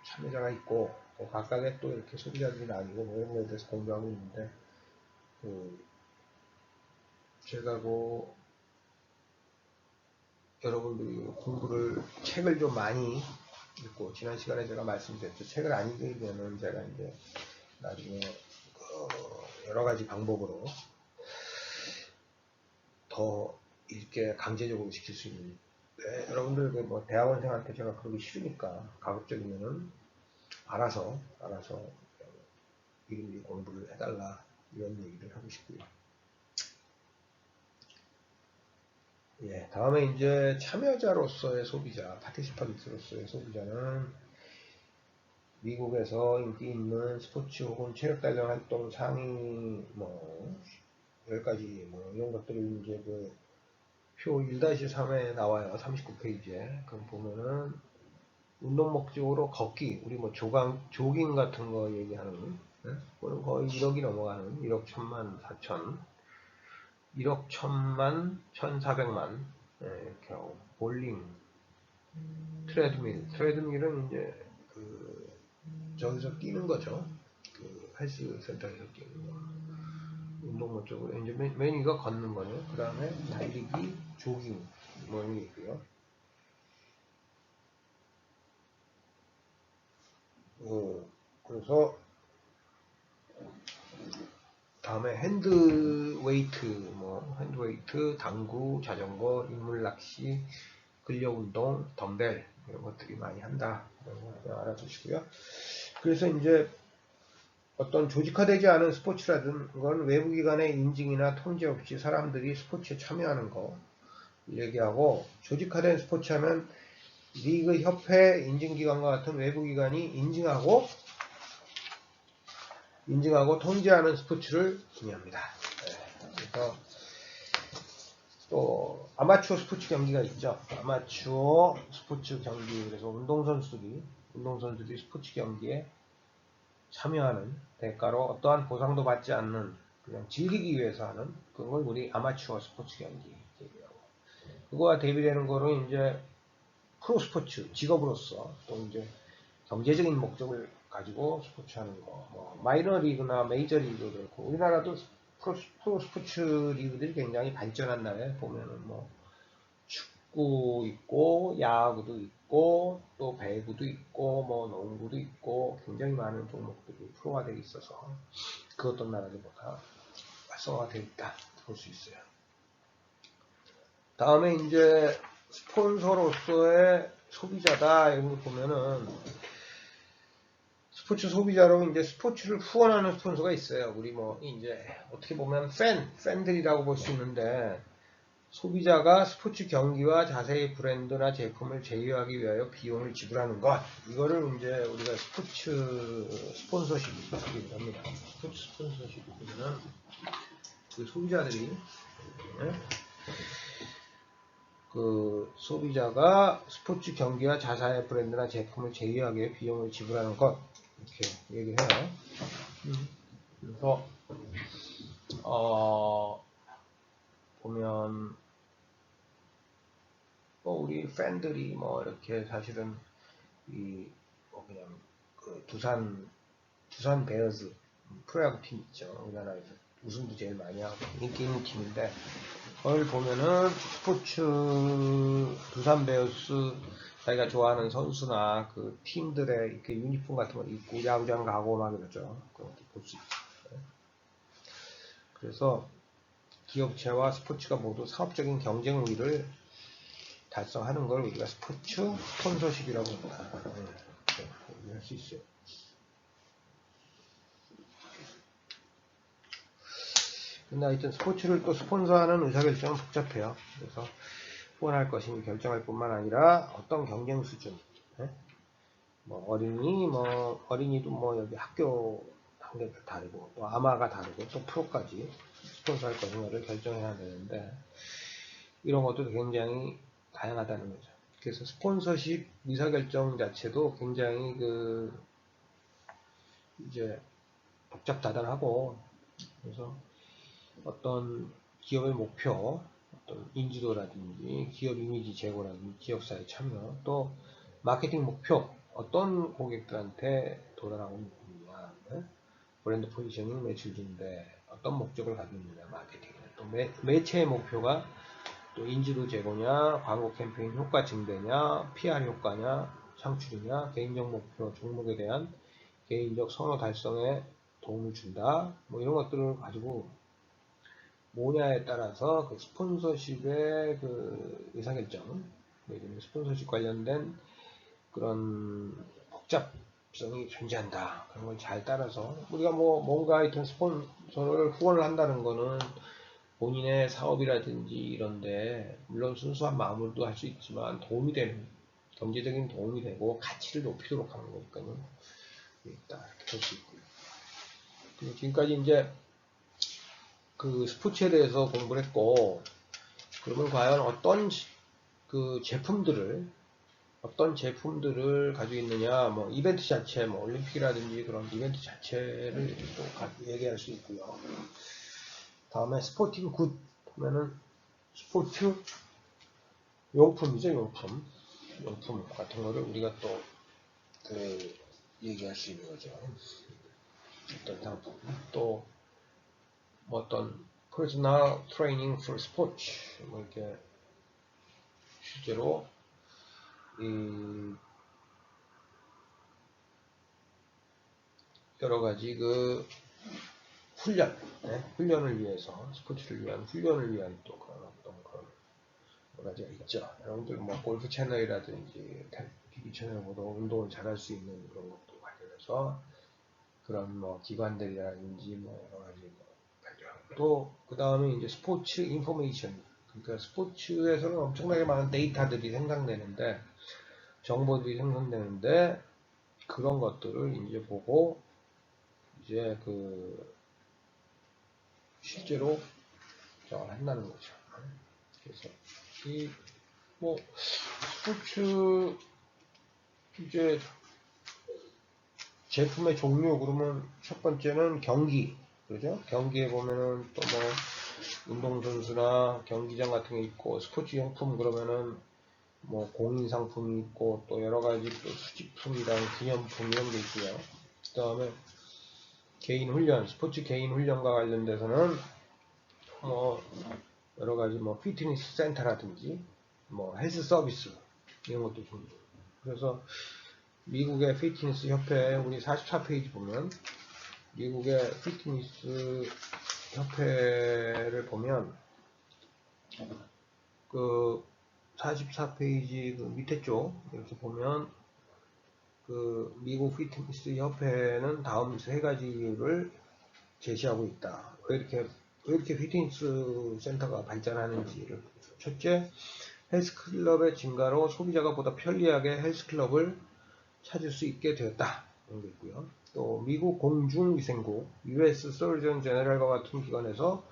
참여자가 있고 또 각각의 또 이렇게 소비자들이 나뉘고 뭐 이런 거에 대해서 공부하고 있는데 제가 여러분들이 공부를 책을 좀 많이 읽고 지난 시간에 제가 말씀드렸죠. 책을 안 읽으면은 제가 이제 나중에 여러 가지 방법으로 더 읽게 강제적으로 시킬 수 있는 여러분들 뭐 대학원생한테 제가 그러기 싫으니까 가급적이면은 알아서 미리 공부를 해달라 이런 얘기를 하고 싶고요. 예, 다음에 이제 참여자로서의 소비자, 파티시펀트로서의 소비자는 미국에서 인기 있는 스포츠 혹은 체력 단련 활동 상위 뭐 10가지 뭐 이런 것들이 이제 표 1-3에 나와요. 39페이지에. 그럼 보면은 운동 목적으로 걷기, 우리 뭐 조깅 같은 거 얘기하는, 그거는 거의 1억이 넘어가는 1억 1000만 4천, 1억 1000만 1400만, 이렇게 하고, 볼링, 트레드밀은 이제 저기서 뛰는 거죠. 헬스 센터에서 뛰는 거. 운동 목적으로 이제 메뉴가 걷는 거네요. 그 다음에 달리기, 조깅 뭐 이런 게 있고요. 그래서 다음에 핸드웨이트, 당구, 자전거, 인물 낚시, 근력 운동, 덤벨 이런 것들이 많이 한다. 이런 거 알아두시고요. 그래서 이제 어떤 조직화되지 않은 스포츠라든 그건 외부기관의 인증이나 통제 없이 사람들이 스포츠에 참여하는 거 얘기하고, 조직화된 스포츠 하면 리그, 협회, 인증기관과 같은 외부기관이 인증하고 통제하는 스포츠를 의미합니다. 그래서 또 아마추어 스포츠 경기가 있죠. 아마추어 스포츠 경기, 그래서 운동선수들이 스포츠 경기에 참여하는 대가로 어떠한 보상도 받지 않는 그냥 즐기기 위해서 하는 그걸 우리 아마추어 스포츠 경기 얘기하고, 그거와 대비되는 거로 이제 프로 스포츠 직업으로서 또 이제 경제적인 목적을 가지고 스포츠 하는 거, 뭐 마이너 리그나 메이저 리그도 그렇고, 우리나라도 프로 스포츠 리그들이 굉장히 발전한 나라에 보면은 뭐 축구 있고 야구도 있고 또 배구도 있고 뭐 농구도 있고 굉장히 많은 종목들이 프로가 되어 있어서 그 어떤 나라들보다 활성화되어 있다 볼 수 있어요. 다음에 이제 스폰서로서의 소비자다 이런 거 보면은, 스포츠 소비자로 이제 스포츠를 후원하는 스폰서가 있어요. 우리 뭐 이제 어떻게 보면 팬들이라고 볼 수 있는데, 소비자가 스포츠 경기와 자세히 브랜드나 제품을 제휴하기 위하여 비용을 지불하는 것, 이거를 이제 우리가 스포츠 스폰서십이라고 합니다. 스포츠 스폰서십이면 그 소비자들이 그 소비자가 스포츠 경기와 자사의 브랜드나 제품을 제휴하기 위해 비용을 지불하는 것, 이렇게 얘기를 해요. 그래서 보면 우리 팬들이 뭐 이렇게 사실은 그냥 그 두산 베어즈 프로야구 팀 있죠. 우리나라에서 우승도 제일 많이 하고 인기 있는 팀인데, 그걸 보면은 스포츠 두산 베어스 자기가 좋아하는 선수나 그 팀들의 이렇게 유니폼 같은 거 입고 야구장 가고 막 이러죠. 그런 것도 볼 수 있죠. 그래서 기업체와 스포츠가 모두 사업적인 경쟁 우위를 달성하는 걸 우리가 스포츠 스폰서십이라고 합니다. 할 수 있어요. 근데 하여튼 스포츠를 또 스폰서하는 의사결정은 복잡해요. 그래서 후원할 것인지 결정할 뿐만 아니라 어떤 경쟁 수준, 예? 뭐 어린이도 뭐 여기 학교 단계가 다르고 또 아마가 다르고 또 프로까지 스폰서할 것인가를 결정해야 되는데 이런 것도 굉장히 다양하다는 거죠. 그래서 스폰서십 의사결정 자체도 굉장히 이제 복잡다단하고 그래서 어떤 기업의 목표, 어떤 인지도라든지 기업 이미지 제고라든지 기업사의 참여, 또 마케팅 목표, 어떤 고객들한테 도달하고 있느냐, 브랜드 포지셔닝 매출 증대, 어떤 목적을 가지고 있느냐, 마케팅, 또 매체의 목표가 또 인지도 제고냐, 광고 캠페인 효과 증대냐, PR 효과냐, 창출이냐, 개인적 목표, 종목에 대한 개인적 선호 달성에 도움을 준다, 뭐 이런 것들을 가지고 뭐냐에 따라서 그 스폰서십의 그 의사결정, 스폰서십 관련된 그런 복잡성이 존재한다. 그런 걸 잘 따라서 우리가 뭐 뭔가 하여튼 스폰서를 후원을 한다는 거는 본인의 사업이라든지 이런데 물론 순수한 마음으로도 할 수 있지만 도움이 되는 경제적인 도움이 되고 가치를 높이도록 하는 거니까요. 있다 이렇게 볼 수 있고요. 그리고 지금까지 이제 그 스포츠에 대해서 공부를 했고 그러면 과연 어떤 제품들을 가지고 있느냐, 뭐 이벤트 자체, 뭐 올림픽이라든지 그런 이벤트 자체를 또 얘기할 수 있고요. 다음에 스포팅 굿 보면은 스포츠 용품이죠, 용품 같은 거를 우리가 또 얘기할 수 있는 거죠. 어떤 상품, 또 뭐 어떤 personal training for sports, 뭐 이렇게 실제로 이 여러 가지 그 훈련을 위해서 스포츠를 위한 훈련을 위한 또 그런 어떤 그런 여러 가지가 있죠. 여러분들 뭐 골프 채널이라든지 TV 채널 보도 운동을 잘할 수 있는 그런 것도 관련해서 그런 뭐 기관들이라든지 뭐 여러 가지 또 그 다음에 이제 스포츠 인포메이션, 그러니까 스포츠에서는 엄청나게 많은 데이터들이 생성되는데 정보들이 생성되는데 그런 것들을 이제 보고 이제 실제로 저걸 한다는 거죠. 그래서 뭐 스포츠 이제 제품의 종류 그러면 첫 번째는 경기, 그죠? 경기에 보면은 또 뭐 운동선수나 경기장 같은 게 있고 스포츠 용품 그러면은 뭐 공인 상품이 있고 또 여러 가지 또 수집품이랑 기념품 이런 게 있고요. 그 다음에 개인 훈련, 스포츠 개인 훈련과 관련돼서는 뭐 여러 가지 뭐 피트니스 센터라든지 뭐 헬스 서비스 이런 것도 줍니다. 그래서 미국의 피트니스 협회 우리 44페이지 보면 미국의 피트니스 협회를 보면 그 44페이지 그 밑에 쪽 이렇게 보면 그 미국 피트니스 협회는 다음 세 가지 이유를 제시하고 있다. 왜 이렇게 피트니스 센터가 발전하는지를 보죠. 첫째, 헬스클럽의 증가로 소비자가 보다 편리하게 헬스클럽을 찾을 수 있게 되었다. 이런 게 있고요. 또 미국 공중위생국 US Surgeon General과 같은 기관에서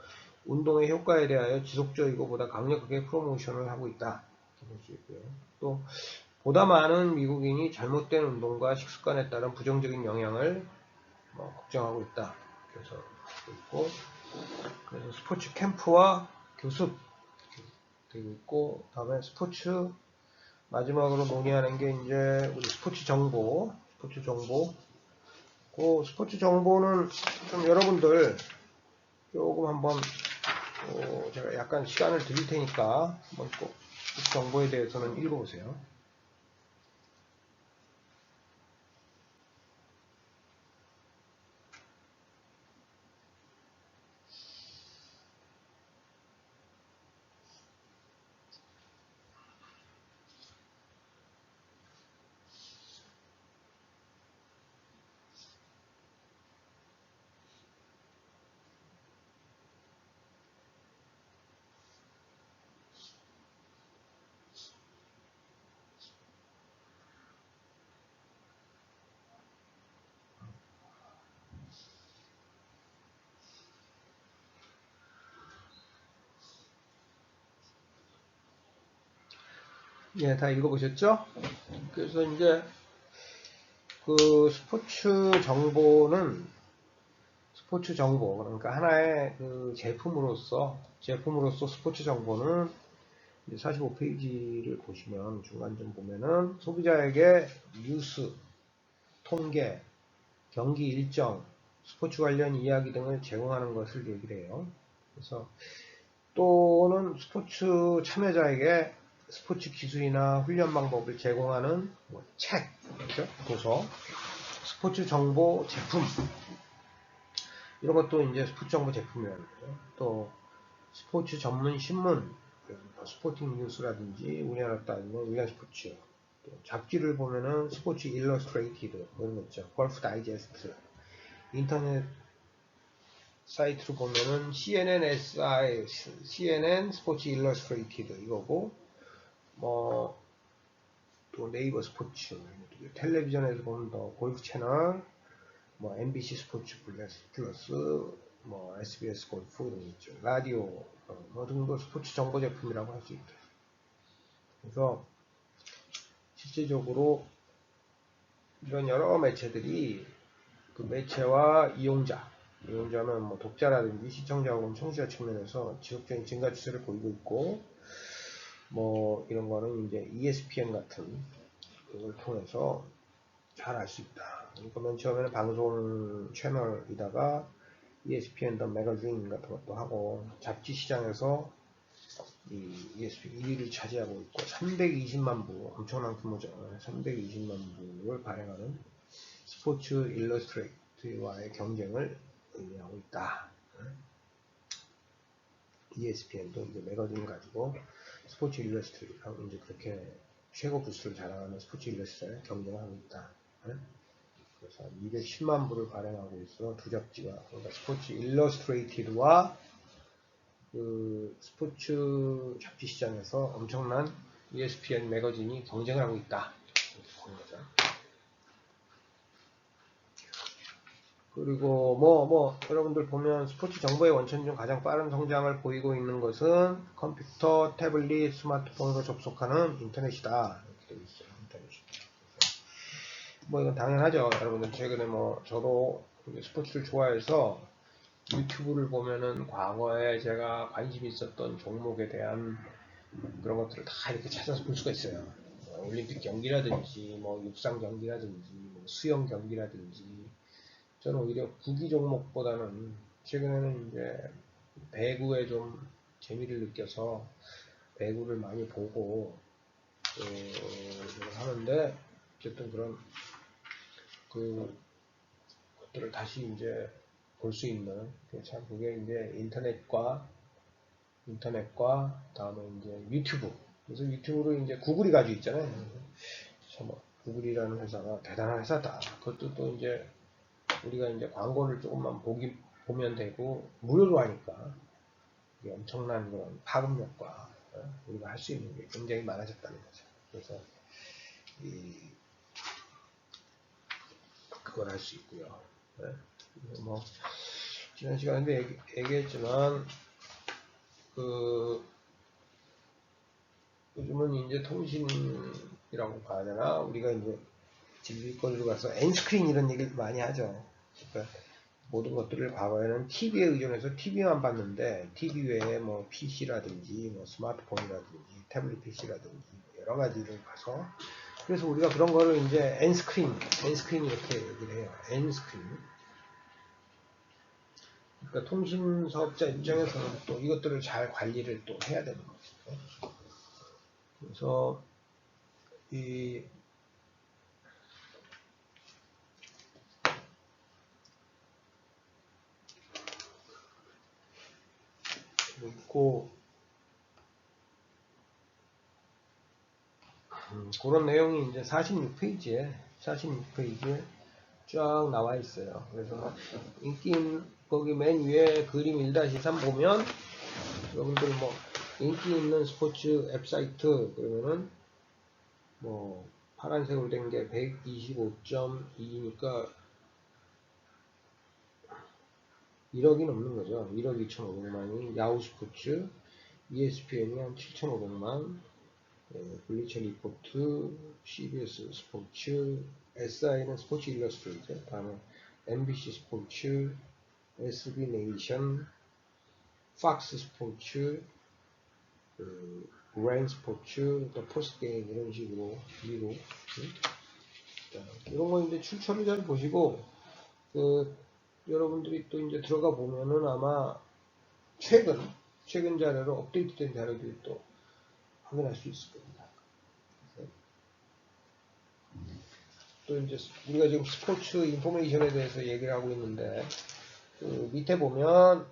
운동의 효과에 대하여 지속적이고 보다 강력하게 프로모션을 하고 있다. 볼 수 있고요. 또 보다 많은 미국인이 잘못된 운동과 식습관에 따른 부정적인 영향을 걱정하고 있다. 그래서 있고 그래서 스포츠 캠프와 교습 되고 있고 다음에 스포츠 마지막으로 논의하는 게 이제 우리 스포츠 정보 그 스포츠 정보는 좀 여러분들 조금 한번 제가 약간 시간을 드릴 테니까 한번 꼭 스포츠 정보에 대해서는 읽어보세요. 예, 다 읽어보셨죠? 그래서 이제 그 스포츠 정보, 그러니까 하나의 그 제품으로서 스포츠 정보는 45페이지를 보시면 중간 좀 보면은 소비자에게 뉴스, 통계, 경기 일정, 스포츠 관련 이야기 등을 제공하는 것을 얘기를 해요. 그래서 또는 스포츠 참여자에게 스포츠 기술이나 훈련 방법을 제공하는 뭐 책, 그렇죠? 도서, 스포츠 정보 제품, 이런 것도 이제 스포츠 정보 제품이라는 거죠. 또 스포츠 전문 신문, 스포팅 뉴스라든지 우리나라 따지면 우리나라 스포츠, 또 잡지를 보면은 스포츠 일러스트레이티드 이런 거 있죠. 골프 다이제스트, 인터넷 사이트로 보면은 CNN 스포츠 일러스트레이티드 이거고, 뭐 또 네이버 스포츠, 텔레비전에서 보면 더 골프 채널, 뭐 MBC 스포츠 플러스, 뭐 SBS 골프 이런 거 있죠. 라디오 뭐 등도 스포츠 정보 제품이라고 할 수 있다. 그래서 실제적으로 이런 여러 매체들이 그 매체와 이용자는 뭐 독자라든지 시청자 혹은 청취자 측면에서 지속적인 증가 추세를 보이고 있고, 뭐 이런 거는 이제 ESPN 같은 그걸 통해서 잘 알 수 있다. 그러니까 맨 처음에는 방송 채널이다가 ESPN 더 매거진 같은 것도 하고, 잡지 시장에서 이 ESPN 1위를 차지하고 있고 320만 부, 엄청난 규모죠. 320만 부를 발행하는 스포츠 일러스트레이트와의 경쟁을 의미하고 있다. ESPN도 이제 매거진 가지고 스포츠 일러스트레이트하고 이제 그렇게 최고 부수를 자랑하는 스포츠 일러스트레이트와 경쟁하고 있다. 그래서 210만 부를 발행하고 있어. 두 잡지가, 그러니까 스포츠 일러스트레이티드와 그 스포츠 잡지 시장에서 엄청난 ESPN 매거진이 경쟁을 하고 있다. 이렇게 보는 거죠. 그리고 여러분들 보면 스포츠 정보의 원천 중 가장 빠른 성장을 보이고 있는 것은 컴퓨터, 태블릿, 스마트폰으로 접속하는 인터넷이다. 이렇게 되어 있어요. 인터넷이. 뭐 이건 당연하죠. 여러분들 최근에 뭐 저도 스포츠를 좋아해서 유튜브를 보면은 과거에 제가 관심이 있었던 종목에 대한 그런 것들을 다 이렇게 찾아서 볼 수가 있어요. 올림픽 경기라든지 뭐 육상 경기라든지 뭐 수영 경기라든지, 저는 오히려 구기 종목보다는 최근에는 이제 배구에 좀 재미를 느껴서 배구를 많이 보고 하는데, 어쨌든 그런 그 것들을 다시 이제 볼 수 있는, 참 그게 이제 인터넷과 다음에 이제 유튜브. 그래서 유튜브로 이제 구글이 가지고 있잖아요. 참 구글이라는 회사가 대단한 회사다. 그것도 또 이제 우리가 이제 광고를 조금만 보면 되고 무료로 하니까 이게 엄청난 그런 파급력과 우리가 할 수 있는 게 굉장히 많아졌다는 거죠. 그래서 그걸 할 수 있고요. 뭐 지난 시간에도 얘기했지만 요즘은 이제 통신이라고 봐야 되나, 우리가 이제 진료거리로 가서 엔스크린 이런 얘기를 많이 하죠. 그러니까 모든 것들을 과거에는 TV에 의존해서 TV만 봤는데, TV 외에 뭐 PC라든지 뭐 스마트폰이라든지 태블릿 PC라든지 여러 가지를 봐서, 그래서 우리가 그런 거를 이제 엔스크린 이렇게 얘기를 해요. 엔스크린. 그러니까 통신 사업자 입장에서는 또 이것들을 잘 관리를 또 해야 되는 거죠. 그래서 있고, 그런 내용이 이제 46페이지에 쫙 나와 있어요. 그래서 거기 맨 위에 그림 1-3 보면 여러분들 뭐 인기 있는 스포츠 앱 사이트 그러면은 뭐 파란색으로 된 게 125.2니까 1억이 넘는 거죠. 1억 2,500만이 야후 스포츠, ESPN이 한 7,500만, 블리처 리포트, CBS 스포츠, SI는 스포츠 일러스트레이트, 다음에 MBC 스포츠, SB 네이션, 팍스 스포츠, 레인 스포츠, 또 포스트 게임 이런 식으로 위로 이런 거 이제 출처를 잘 보시고 여러분들이 또 이제 들어가 보면은 아마 최근 자료로 업데이트된 자료들이 또 확인할 수 있을 겁니다. 또 이제 우리가 지금 스포츠 인포메이션에 대해서 얘기를 하고 있는데 밑에 보면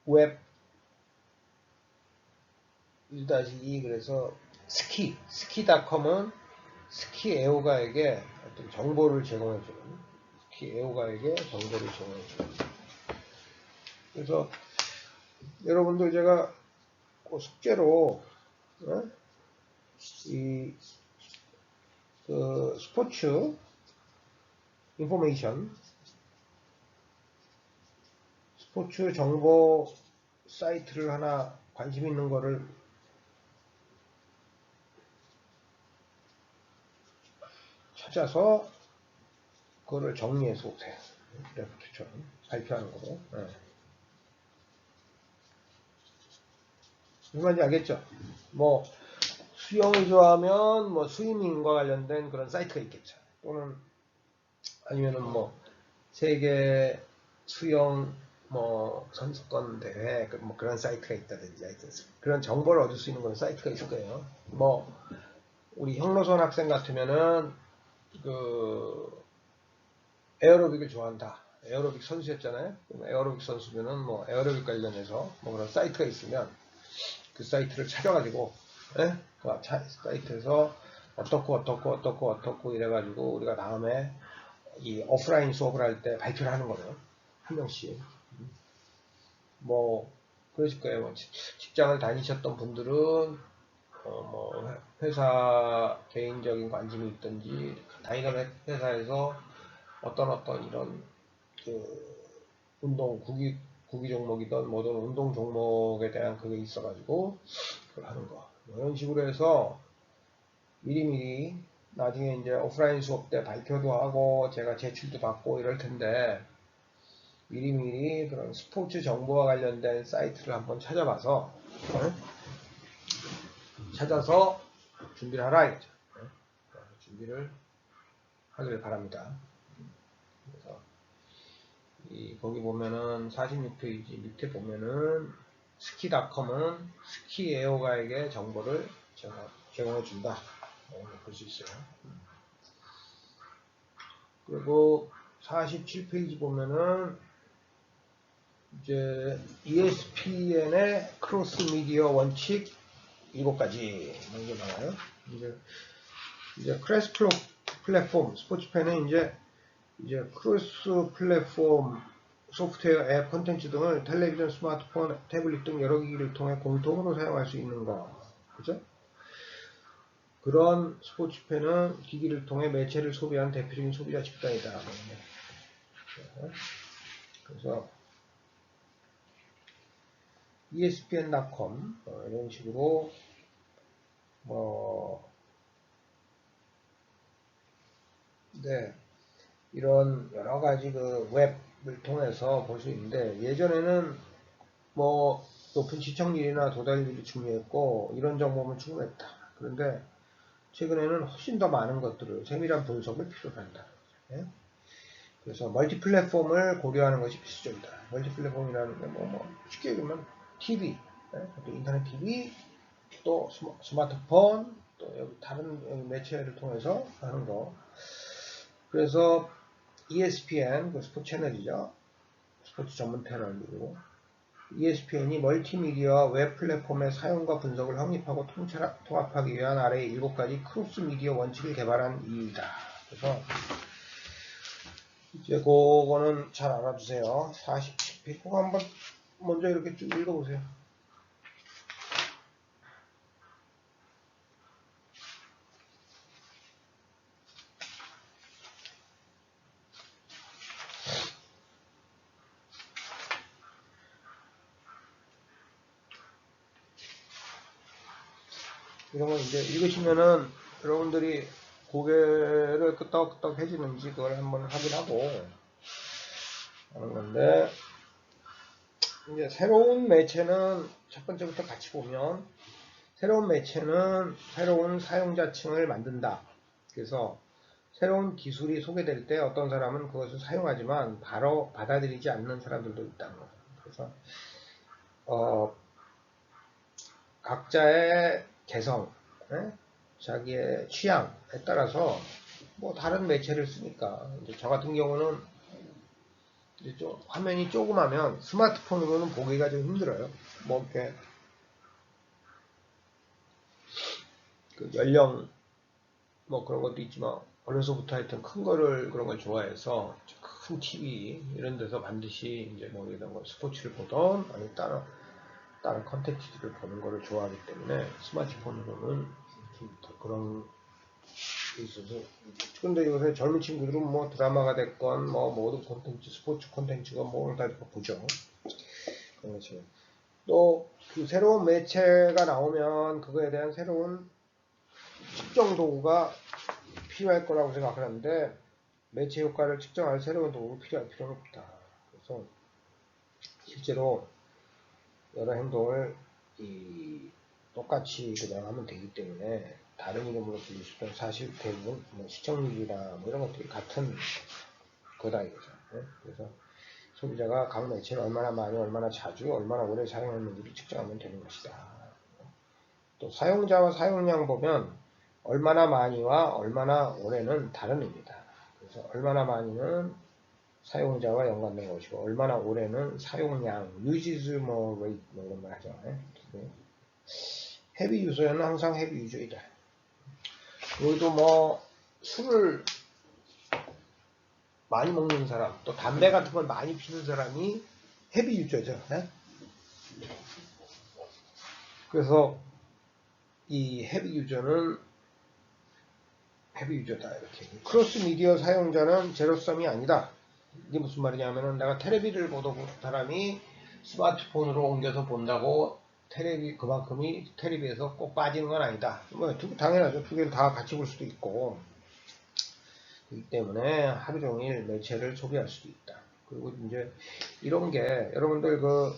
웹 1-2 그래서 스키닷컴은 스키 애호가에게 어떤 정보를 제공해주는 스키 애호가에게 정보를 제공해주는 그래서 여러분들 제가 숙제로 스포츠 인포메이션 스포츠 정보 사이트를 하나 관심 있는 거를 찾아서 그거를 정리해서 오세요. 레포트처럼 발표하는 거로. 무슨 말인지 알겠죠? 뭐 수영을 좋아하면 뭐 스위밍과 관련된 그런 사이트가 있겠죠. 또는 아니면은 뭐 세계 수영 뭐 선수권 대회 뭐 그런 사이트가 있다든지 하여튼 그런 정보를 얻을 수 있는 그런 사이트가 있을 거예요. 뭐 우리 형로선 학생 같으면은 에어로빅을 좋아한다. 에어로빅 선수였잖아요. 에어로빅 선수면은 뭐 에어로빅 관련해서 뭐 그런 사이트가 있으면 그 사이트를 찾아가지고 그 사이트에서 어떻고 이래가지고 우리가 다음에 이 오프라인 수업을 할 때 발표를 하는 거예요. 한 명씩. 뭐 그러실 거예요. 뭐 직장을 다니셨던 분들은 뭐 회사 개인적인 관심이 있든지 다니던 회사에서 어떤 이런 운동 구기 종목이든 뭐든 운동 종목에 대한 그게 있어가지고 그걸 하는 거. 뭐 이런 식으로 해서 미리미리 나중에 이제 오프라인 수업 때 발표도 하고 제가 제출도 받고 이럴 텐데 미리미리 그런 스포츠 정보와 관련된 사이트를 한번 찾아봐서 찾아서 준비를 하라 이거죠. 준비를 하기를 바랍니다. 그래서 거기 보면은 46페이지 밑에 보면은 스키닷컴은 스키 애호가에게 정보를 제공해 준다. 볼 수 있어요. 그리고 47페이지 보면은 이제 ESPN의 크로스 미디어 원칙 7가지 이런 게 나와요. 이제 크로스 플랫폼 스포츠팬은 이제 크로스 플랫폼 소프트웨어, 앱, 콘텐츠 등을 텔레비전, 스마트폰, 태블릿 등 여러 기기를 통해 공통으로 사용할 수 있는 거. 그죠? 그런 스포츠팬은 기기를 통해 매체를 소비한 대표적인 소비자 집단이다. 그래서 ESPN.com 이런 식으로 이런 여러 가지 그 웹을 통해서 볼 수 있는데 예전에는 뭐 높은 시청률이나 도달률이 중요했고 이런 정보면 충분했다. 그런데 최근에는 훨씬 더 많은 것들을 세밀한 분석을 필요로 한다. 그래서 멀티 플랫폼을 고려하는 것이 필수적이다. 멀티 플랫폼이라는 게 쉽게 얘기하면 TV, 또 인터넷 TV, 또 스마트폰, 또 여기 다른 매체를 통해서 하는 거. 그래서 ESPN, 그 스포츠 채널이죠. 스포츠 전문 채널이고 ESPN이 멀티미디어와 웹 플랫폼의 사용과 분석을 확립하고 통합하기 위한 아래의 7가지 크로스 미디어 원칙을 개발한 이유이다. 그래서 이제 그거는 잘 알아두세요. 47페이지 그거 한번 먼저 이렇게 쭉 읽어보세요. 이런 거 이제 읽으시면은 여러분들이 고개를 끄덕끄덕 해지는지 그걸 한번 확인하고 하는 건데, 이제 새로운 매체는 첫 번째부터 같이 보면, 새로운 매체는 새로운 사용자층을 만든다. 그래서 새로운 기술이 소개될 때 어떤 사람은 그것을 사용하지만 바로 받아들이지 않는 사람들도 있다는 거죠. 그래서 각자의 개성, 자기의 취향에 따라서 뭐 다른 매체를 쓰니까, 이제 저 같은 경우는 이제 좀 화면이 조그마면 스마트폰으로는 보기가 좀 힘들어요. 뭐 이렇게 그 연령 뭐 그런 것도 있지만 어려서부터 하여튼 큰 거를 그런 걸 좋아해서 큰 TV 이런 데서 반드시 이제 뭐 이런 거 스포츠를 보던 아니 다른 컨텐츠들을 보는 거를 좋아하기 때문에 스마트폰으로는 좀 더 그런 게 있어서. 근데 요새 젊은 친구들은 뭐 드라마가 됐건 뭐 모든 콘텐츠 스포츠 콘텐츠가 뭐 다 보죠. 그렇죠. 또 그 새로운 매체가 나오면 그거에 대한 새로운 측정 도구가 필요할 거라고 생각하는데, 매체 효과를 측정할 새로운 도구가 필요할 필요는 없다. 그래서 실제로 여러 행동을 똑같이 그냥 하면 되기 때문에 다른 이름으로 불릴 수도 있고, 사실 대부분 뭐 시청률이나 뭐 이런 것들이 같은 거다 이거죠. 그래서 소비자가 각 매체를 얼마나 많이, 얼마나 자주, 얼마나 오래 사용했는지를 측정하면 되는 것이다. 또 사용자와 사용량 보면 얼마나 많이와 얼마나 오래는 다른 의미다. 그래서 얼마나 많이는 사용자와 연관된 것이고 얼마나 오래는 사용량, usage more rate 뭐 이런 말 하죠. 헤비 유저는 항상 헤비 유저이다. 여기도 뭐 술을 많이 먹는 사람, 또 담배 같은 걸 많이 피는 사람이 헤비 유저죠. 그래서 이 헤비 유저는 헤비 유저다 이렇게. 크로스 미디어 사용자는 제로섬이 아니다. 이게 무슨 말이냐면은 내가 텔레비를 보던 사람이 스마트폰으로 옮겨서 본다고 텔레비 그만큼이 텔레비에서 꼭 빠지는 건 아니다. 뭐 당연하죠. 두 개를 다 같이 볼 수도 있고. 그렇기 때문에 하루 종일 매체를 소비할 수도 있다. 그리고 이제 이런 게 여러분들 그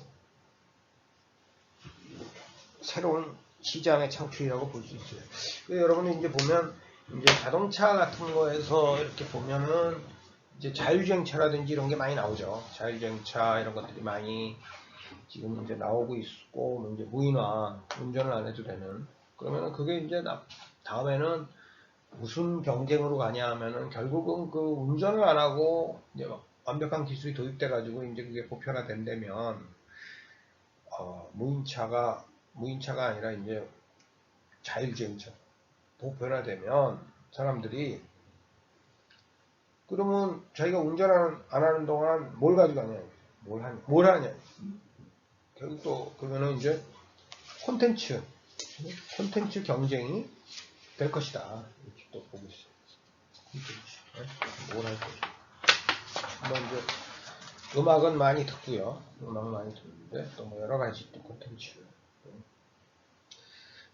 새로운 시장의 창출이라고 볼 수 있어요. 여러분이 이제 보면 이제 자동차 같은 거에서 이렇게 보면은 이제 자율주행차라든지 이런 게 많이 나오죠. 자율주행차 이런 것들이 많이 지금 이제 나오고 있고, 뭐 이제 무인화, 운전을 안 해도 되는. 그러면은 그게 이제 다음에는 무슨 경쟁으로 가냐 하면은 결국은 그 운전을 안 하고 이제 완벽한 기술이 도입돼가지고 이제 그게 보편화된다면, 무인차가 아니라 이제 자율주행차 보편화되면 사람들이 그러면 자기가 운전 안 하는 동안 뭘 가져가냐, 뭘 하냐. 결국 또 그러면은 이제 콘텐츠 경쟁이 될 것이다. 이렇게 또 보고 있어요. 콘텐츠 뭘 할 것이다. 한번 이제 음악은 많이 듣고요. 음악은 많이 듣는데 또 뭐 여러 가지 또 콘텐츠.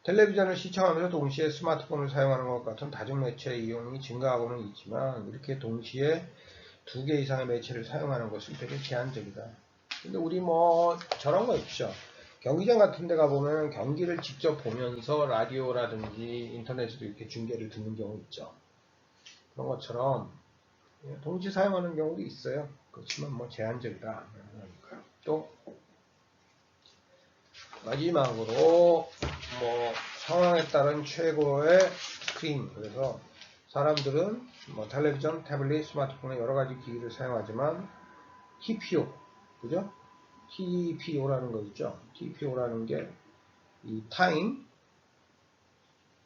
텔레비전을 시청하면서 동시에 스마트폰을 사용하는 것 같은 다중매체 이용이 증가하고는 있지만 이렇게 동시에 2개 이상의 매체를 사용하는 것은 되게 제한적이다. 근데 우리 뭐 저런 거 있죠. 경기장 같은 데 가보면 경기를 직접 보면서 라디오라든지 인터넷으로 이렇게 중계를 듣는 경우 있죠. 그런 것처럼 동시 사용하는 경우도 있어요. 그렇지만 뭐 제한적이다. 또 마지막으로 뭐 상황에 따른 최고의 스크린. 그래서 사람들은 뭐 텔레비전, 태블릿, 스마트폰의 여러 가지 기기를 사용하지만 TPO, 그죠? TPO라는 거 있죠? TPO라는 게 이 타임,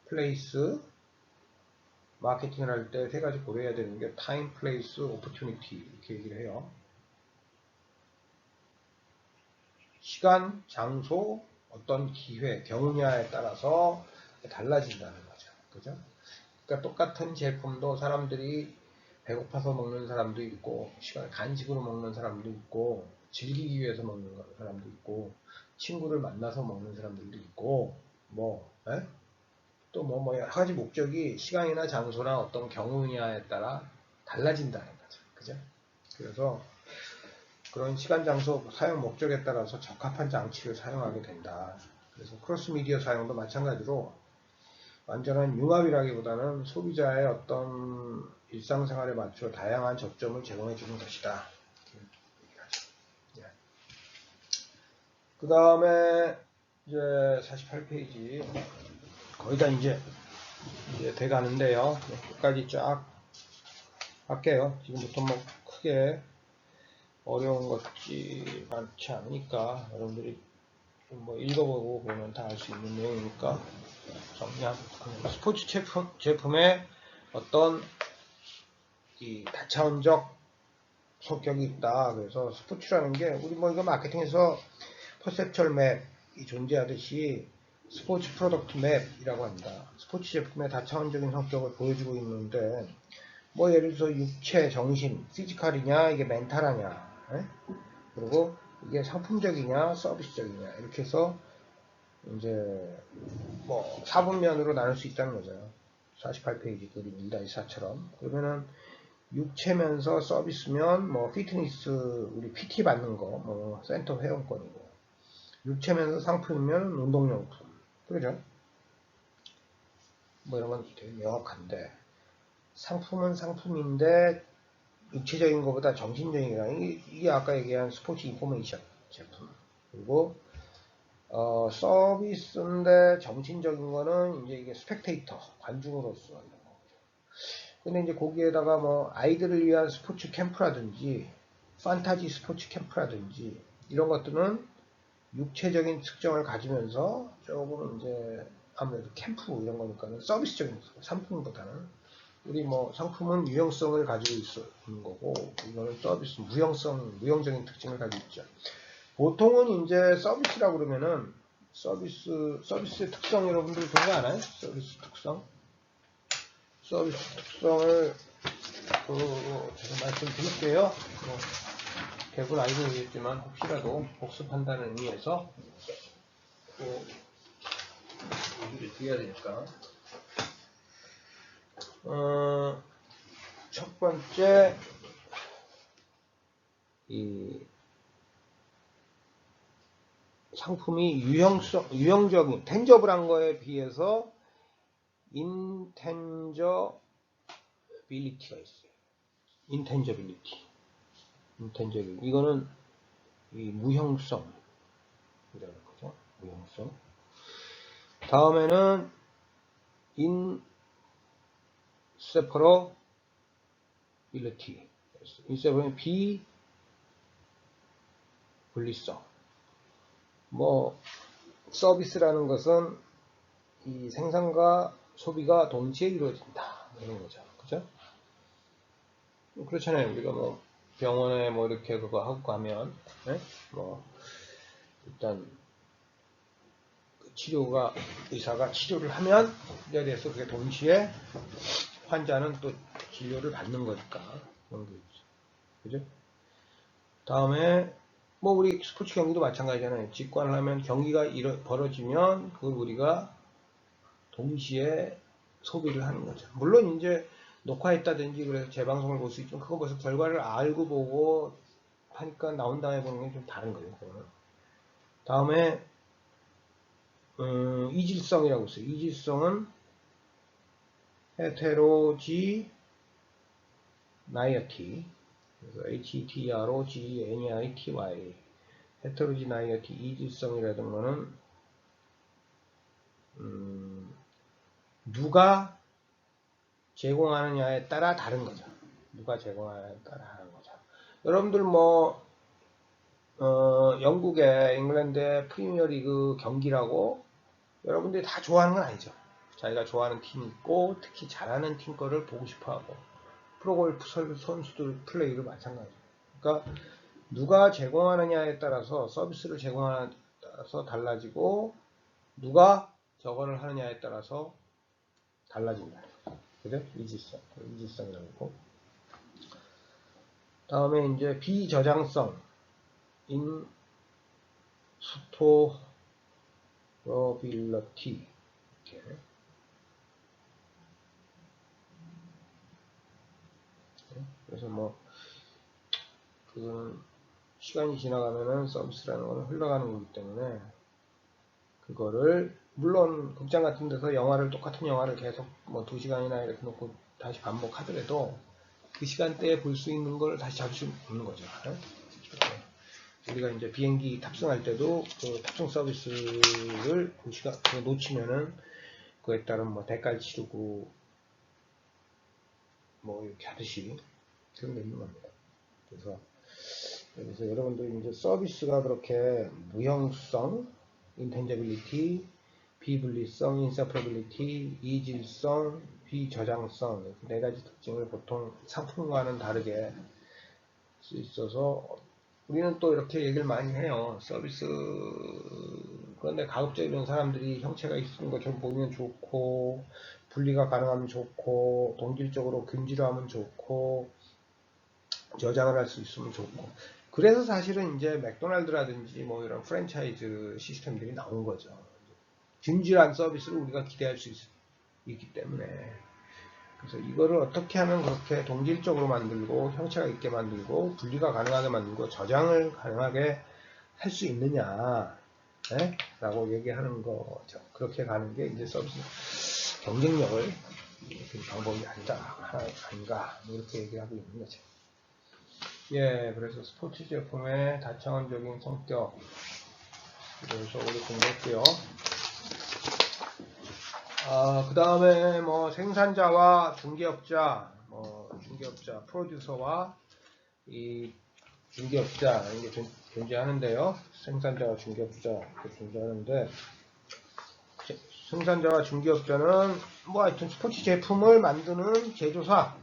플레이스, 마케팅을 할 때 3가지 고려해야 되는 게 타임, 플레이스, 오퍼튜니티 이렇게 얘기를 해요. 시간, 장소, 어떤 기회, 경우냐에 따라서 달라진다는 거죠. 그죠? 그러니까 똑같은 제품도 사람들이 배고파서 먹는 사람도 있고, 시간 간식으로 먹는 사람도 있고, 즐기기 위해서 먹는 사람도 있고, 친구를 만나서 먹는 사람들도 있고, 뭐, 또 뭐 여러 가지 목적이 시간이나 장소나 어떤 경우냐에 따라 달라진다는 거죠. 그죠? 그래서 그런 시간, 장소, 사용 목적에 따라서 적합한 장치를 사용하게 된다. 그래서 크로스 미디어 사용도 마찬가지로 완전한 융합이라기보다는 소비자의 어떤 일상생활에 맞춰 다양한 접점을 제공해 주는 것이다. 그 다음에 이제 48페이지 거의 다 이제 돼 가는데요. 끝까지 쫙 할게요. 지금부터 뭐 크게 어려운 것이 많지 않으니까 여러분들이 뭐 읽어보고 보면 다 알 수 있는 내용이니까 그냥 스포츠 제품에 어떤 이 다차원적 성격이 있다. 그래서 스포츠라는 게 우리 뭐 이거 마케팅에서 퍼셉츄얼 맵이 존재하듯이 스포츠 프로덕트 맵이라고 합니다. 스포츠 제품의 다차원적인 성격을 보여주고 있는데 뭐 예를 들어서 육체, 정신, 피지컬이냐 이게 멘탈하냐 그리고 이게 상품적이냐 서비스적이냐 이렇게 해서 이제 뭐 4분면으로 나눌 수 있다는 거죠. 48페이지 그림 2-4처럼. 그러면은 육체면서 서비스면 뭐 피트니스 우리 PT 받는 거 뭐 센터 회원권이고 육체면서 상품이면 운동용품 그죠? 뭐 이런 건 되게 명확한데 상품은 상품인데 육체적인 것보다 정신적인 이게 아까 얘기한 스포츠 인포메이션 제품 그리고 서비스인데 정신적인 거는 이제 이게 스펙테이터 관중으로서 하는 거죠. 근데 이제 거기에다가 뭐 아이들을 위한 스포츠 캠프라든지 판타지 스포츠 캠프라든지 이런 것들은 육체적인 특성을 가지면서 조금 이제 아무래도 캠프 이런 거니까는 서비스적인 상품보다는 우리 뭐 상품은 유형성을 가지고 있는 거고 이거는 서비스 무형적인 특징을 가지고 있죠. 보통은 이제 서비스라고 그러면은 서비스의 특성 여러분들 그런 거 아나요? 서비스 특성을 제가 말씀드릴게요. 뭐 대부분 알고 있겠지만 혹시라도 복습한다는 의미에서 얘기를 드려야 되니까 첫 번째 이 상품이 유형적인 텐저블한 거에 비해서 인텐저빌리티가 있어요. 인텐저빌리티 이거는 이 무형성이라는 거죠. 무형성. 다음에는 인세퍼러빌리티 인세퍼러빌리티 비분리성. 뭐 서비스라는 것은 이 생산과 소비가 동시에 이루어진다 이런 거죠. 그죠? 그렇잖아요. 우리가 뭐 병원에 뭐 이렇게 그거 하고 가면 뭐 일단 치료가 의사가 치료를 하면 그에 대해서 그게 동시에 환자는 또 진료를 받는 거니까 그런 게 있죠. 그죠? 다음에 뭐 우리 스포츠 경기도 마찬가지잖아요. 직관을 하면 경기가 벌어지면 그걸 우리가 동시에 소비를 하는 거죠. 물론 이제 녹화했다든지 그래서 재방송을 볼 수 있지만 그거 벌써 결과를 알고 보고 하니까 나온 다음에 보는 게 좀 다른 거예요. 다음에 이질성이라고 있어요. 이질성은 헤테로지나이어티 그래서 heterogeneity 헤테로지나이어티 이질성이라는 거는 누가 제공하느냐에 따라 다른 거죠. 누가 제공하느냐에 따라 다른 거죠. 여러분들 뭐 영국의 잉글랜드의 프리미어리그 경기라고 여러분들이 다 좋아하는 건 아니죠. 자기가 좋아하는 팀이 있고 특히 잘하는 팀 거를 보고 싶어하고 프로골프 선수들 플레이도 마찬가지예요. 그러니까 누가 제공하느냐에 따라서 서비스를 제공하느냐에 따라서 달라지고 누가 저거를 하느냐에 따라서 달라진다. 그죠? 이질성이라고 있고. 다음에 이제 비저장성 인스토러빌러티 이렇게 그래서 뭐 그거는 시간이 지나가면은 서비스라는 거는 흘러가는 거기 때문에 그거를 물론 극장 같은 데서 똑같은 영화를 계속 뭐 2시간이나 이렇게 놓고 다시 반복하더라도 그 시간대에 볼 수 있는 걸 다시 잡을 수 있는 거죠. 네? 우리가 이제 비행기 탑승할 때도 그 탑승 서비스를 그 시간 놓치면은 그에 따른 뭐 대가를 치르고 뭐 이렇게 하듯이 그런 게 있는 겁니다. 그래서 여기서 여러분들 이제 서비스가 그렇게 무형성, 인텐저빌리티, 비분리성, 인서퍼빌리티, 이질성, 비저장성 이렇게 네 가지 특징을 보통 상품과는 다르게 수 있어서 우리는 또 이렇게 얘기를 많이 해요. 서비스 그런데 가급적이면 사람들이 형체가 있는 것처럼 보면 좋고 분리가 가능하면 좋고 동질적으로 금지로 하면 좋고 저장을 할 수 있으면 좋고 그래서 사실은 이제 맥도날드라든지 뭐 이런 프랜차이즈 시스템들이 나온 거죠. 균질한 서비스를 우리가 기대할 수 있기 때문에 그래서 이거를 어떻게 하면 그렇게 동질적으로 만들고 형체가 있게 만들고 분리가 가능하게 만들고 저장을 가능하게 할 수 있느냐 네? 라고 얘기하는 거죠. 그렇게 가는 게 이제 서비스 경쟁력을 그 방법이 아닌가 뭐 이렇게 얘기하고 있는 거죠. 예, 그래서 스포츠 제품의 다차원적인 성격 그래서 우리 공부했고요. 그 다음에 뭐 생산자와 중개업자, 중개업자, 프로듀서와 이 중개업자 이게 존재하는데요. 생산자와 중개업자 이렇게 존재하는데 생산자와 중개업자는 뭐 하여튼 스포츠 제품을 만드는 제조사,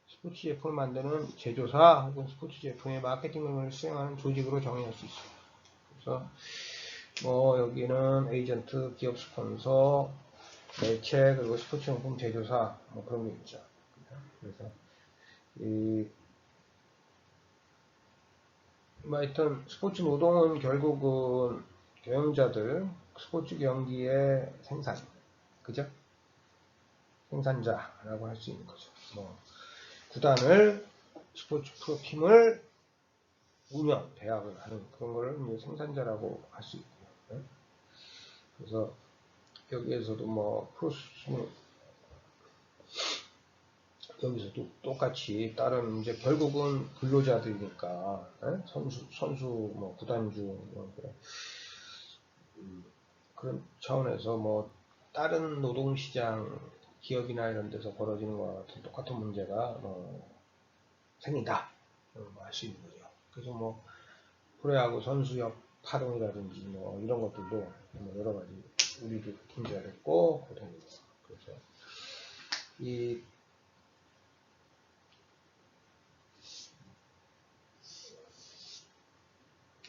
스포츠 제품을 만드는 제조사 혹은 스포츠 제품의 마케팅을 수행하는 조직으로 정의할 수 있어요. 그래서 뭐 여기는 에이전트, 기업 스폰서, 매체 그리고 스포츠용품 제조사 뭐 그런 게 있죠. 그래서 뭐 하여튼 스포츠 노동은 결국은 경영자들 스포츠 경기의 생산 그죠? 생산자라고 할 수 있는 거죠. 뭐 구단을 스포츠 프로팀을 운영 대학을 하는 그런 거를 이제 생산자라고 할 수 있고요. 네? 그래서 여기에서도 뭐 프로스 여기서도 똑같이 다른 이제 결국은 근로자들이니까 에? 선수 뭐 구단주 뭐 그런 차원에서 뭐 다른 노동시장 기업이나 이런 데서 벌어지는 거와 같은 똑같은 문제가 생긴다 할 수 있는 거죠. 그래서 뭐 프로야구 선수협 파동이라든지 뭐 이런 것들도 뭐 여러 가지 우리도 문제가 됐고 그래서 이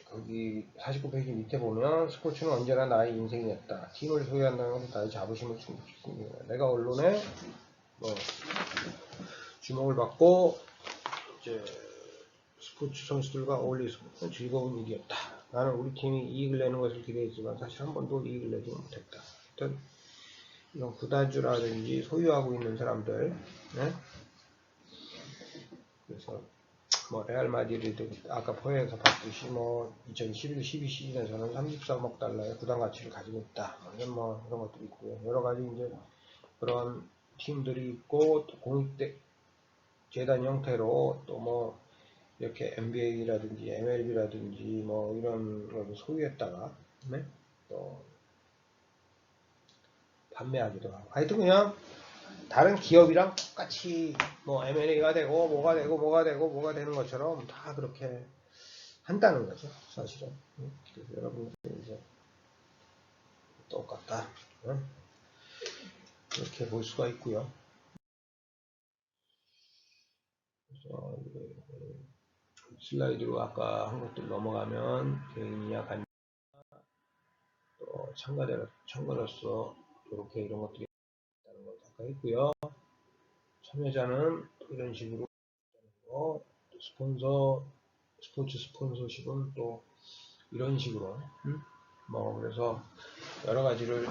거기 49페이지 밑에 보면 스포츠는 언제나 나의 인생이었다. 팀을 소유한다는 것은 나의 자부심을 충족시킵니다. 내가 언론에 뭐 주목을 받고 이제 스포츠 선수들과 어울려서 즐거운 일이었다. 나는 우리 팀이 이익을 내는 것을 기대했지만 사실 한 번도 이익을 내지 못했다. 일단 이런 구단주라든지 소유하고 있는 사람들 네? 그래서 뭐 레알 마드리드 아까 포에에서 봤듯이 뭐 2011-12 시즌에서는 33억 달러의 구단 가치를 가지고 있다. 뭐 이런 것들이 있고요. 여러 가지 이제 그런 팀들이 있고 또 공익대 재단 형태로 또 뭐 이렇게 NBA라든지 MLB라든지 뭐 이런 걸 소유했다가 네? 또 판매하기도 하고 하여튼 그냥 다른 기업이랑 똑같이 뭐 M&A가 되고 뭐가 되고 뭐가 되고 뭐가 되는 것처럼 다 그렇게 한다는 거죠 사실은. 그래서 여러분들 이제 똑같다 이렇게 볼 수가 있고요. 그래서 슬라이드로 아까 한 것들 넘어가면 개인이야 간 또 참가자로서 이렇게 이런 것들이 있다는 걸 아까 했고요. 참여자는 이런 식으로 스포츠 스폰서십은 또 이런 식으로 뭐 그래서 여러 가지를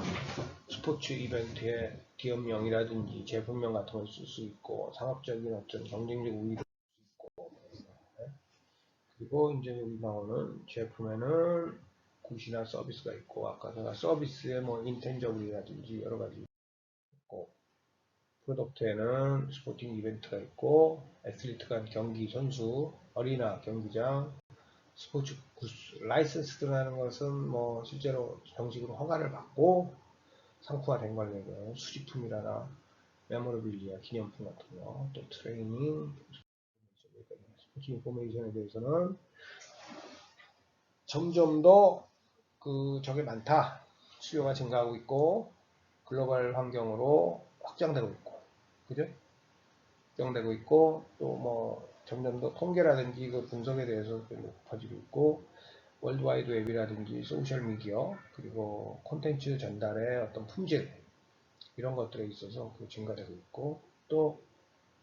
스포츠 이벤트의 기업명이라든지 제품명 같은 걸 쓸 수 있고 상업적인 어떤 경쟁적 우위도 있고 그리고 이제 여기 나오는 제품에는 굿이나 서비스가 있고 아까 제가 서비스에 뭐 인텐저블이라든지 여러 가지 있고 프로덕트에는 스포팅 이벤트가 있고 애슬리트 간 경기 선수 어리나 경기장 스포츠 라이선스 들어가는 것은 뭐 실제로 정식으로 허가를 받고 상품화된 걸로 수집품이라나 메모러빌리아 기념품 같은 거, 또 트레이닝, 스포츠 인포메이션에 대해서는 점점 더 저게 많다. 수요가 증가하고 있고 글로벌 환경으로 확장되고 있고, 그죠? 확장되고 있고 또 뭐 점점 더 통계라든지 그 분석에 대해서 높아지고 있고 월드와이드 웹이라든지 소셜미디어 그리고 콘텐츠 전달의 어떤 품질 이런 것들에 있어서 증가되고 있고 또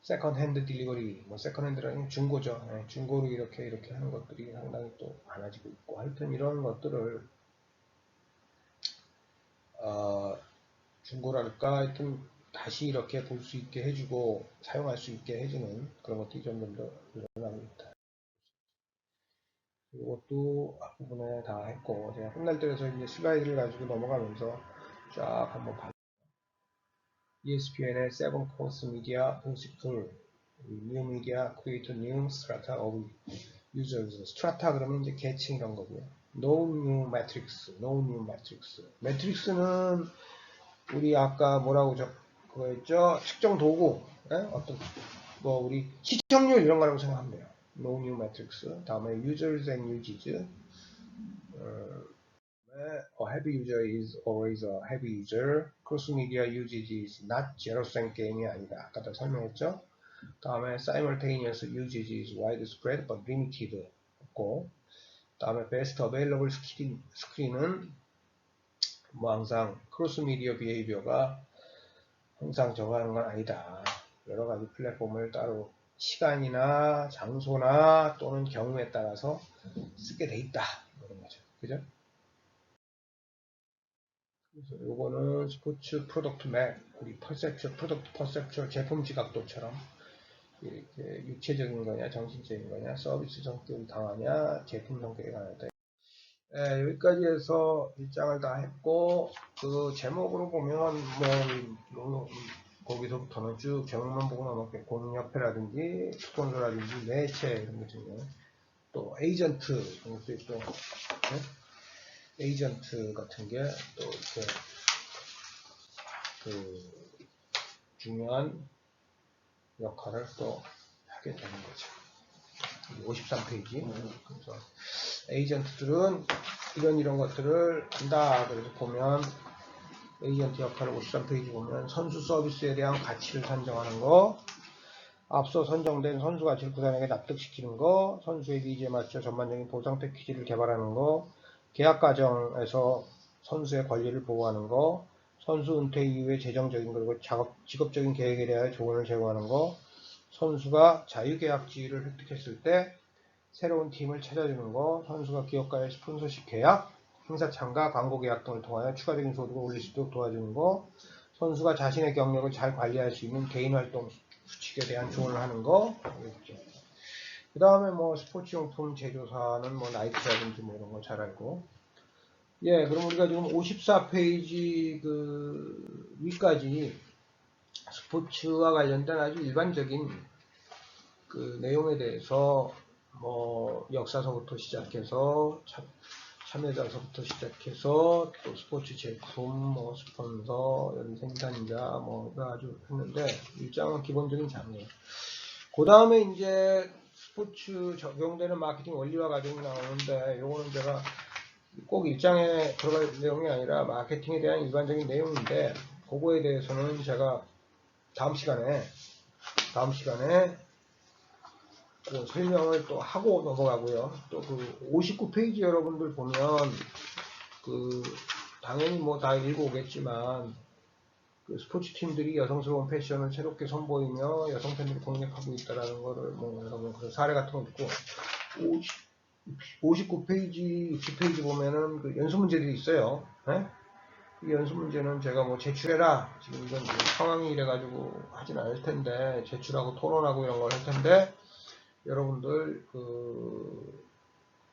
세컨 핸드 딜리버리 뭐 세컨 핸드라는 중고죠. 네, 중고로 이렇게 하는 것들이 상당히 또 많아지고 있고 하여튼 이런 것들을 중고랄까 하여튼 다시 이렇게 볼 수 있게 해주고 사용할 수 있게 해주는 그런 것들이 점점 더 늘어나고 있다. 이것도 앞부분에 다 했고 제가 끝날 때에서 이제 슬라이드를 가지고 넘어가면서 쫙 한번 봐요. ESPN의 7코스 미디어 프린시플 뉴 미디어 크리에이터 뉴 스트라타 오브 유저스 스트라타 그러면 이제 계층 이런 거고요. No new matrix, no new matrix. 매트릭스는 우리 아까 뭐라고 그거 했죠? 측정 도구, 어떤 뭐 우리 시청률 이런 거라고 생각하면 돼요. No new matrix. 다음에 users and uses. A heavy user is always a heavy user. cross media usage is not zero sum 게임이 아니다. 아까도 설명했죠? 다음에 simultaneous usage is widespread but limited. 없고. 다음에 best available screen은 뭐 항상 크로스 미디어 비헤이비어가 항상 저거 하는 건 아니다. 여러 가지 플랫폼을 따로 시간이나 장소나 또는 경우에 따라서 쓰게 돼 있다. 그런 거죠. 그죠? 그래서 요거는 스포츠 프로덕트 맥, 우리 퍼셉션, 프로덕트 퍼셉션 제품 지각도처럼 이렇게 육체적인 거냐, 정신적인 거냐, 서비스 성격이 강하냐, 제품 성격이 강하다. 네, 여기까지 해서 1장을 다 했고, 그 제목으로 보면, 뭐, 거기서부터는 쭉 제목만 보고 넘어갈게요. 공인협회라든지, 스폰서라든지, 매체, 이런 것 중에. 또, 에이전트, 이런 것도 있고, 네? 에이전트 같은 게, 또, 이렇게, 중요한 역할을 또 하게 되는 거죠. 53페이지. 그래서, 에이전트들은 이런 것들을 한다. 그래서 보면, 에이전트 역할을 53페이지 보면 선수 서비스에 대한 가치를 산정하는 거, 앞서 선정된 선수 가치를 구단에게 납득시키는 거, 선수의 니즈에 맞춰 전반적인 보상 패키지를 개발하는 거, 계약 과정에서 선수의 권리를 보호하는 거, 선수 은퇴 이후의 재정적인 그리고 직업적인 계획에 대하여 조언을 제공하는 거, 선수가 자유계약지를 획득했을 때 새로운 팀을 찾아주는 거, 선수가 기업과의 스폰서십 계약, 행사 참가, 광고 계약 등을 통하여 추가적인 소득을 올릴 수 있도록 도와주는 거, 선수가 자신의 경력을 잘 관리할 수 있는 개인활동 수칙에 대한 조언을 하는 거, 그 다음에 뭐 스포츠용품 제조사는 뭐 나이키라든지 뭐 이런 거 잘 알고, 예, 그럼 우리가 지금 54페이지 그 위까지 스포츠와 관련된 아주 일반적인 그 내용에 대해서 뭐 역사서부터 시작해서 참여자서부터 시작해서 또 스포츠 제품, 뭐 스폰서, 생산자 뭐가 아주 했는데 일장은 기본적인 장르예요. 그 다음에 이제 스포츠 적용되는 마케팅 원리와 과정이 나오는데 요거는 제가 꼭 일장에 들어갈 내용이 아니라 마케팅에 대한 일반적인 내용인데 그거에 대해서는 제가 다음 시간에 그 설명을 또 하고 넘어가고요. 또 그 59페이지 여러분들 보면 그 당연히 뭐 다 읽어오겠지만 그 스포츠 팀들이 여성스러운 패션을 새롭게 선보이며 여성 팬들이 공략하고 있다라는 거를 뭐 여러분 그런 사례 같은 거 있고 59페이지, 60페이지 보면은 그 연수 문제들이 있어요. 네? 이 연습 문제는 제가 뭐 제출해라. 지금 이건 상황이 이래가지고 하진 않을 텐데, 제출하고 토론하고 이런 걸 할 텐데, 여러분들 그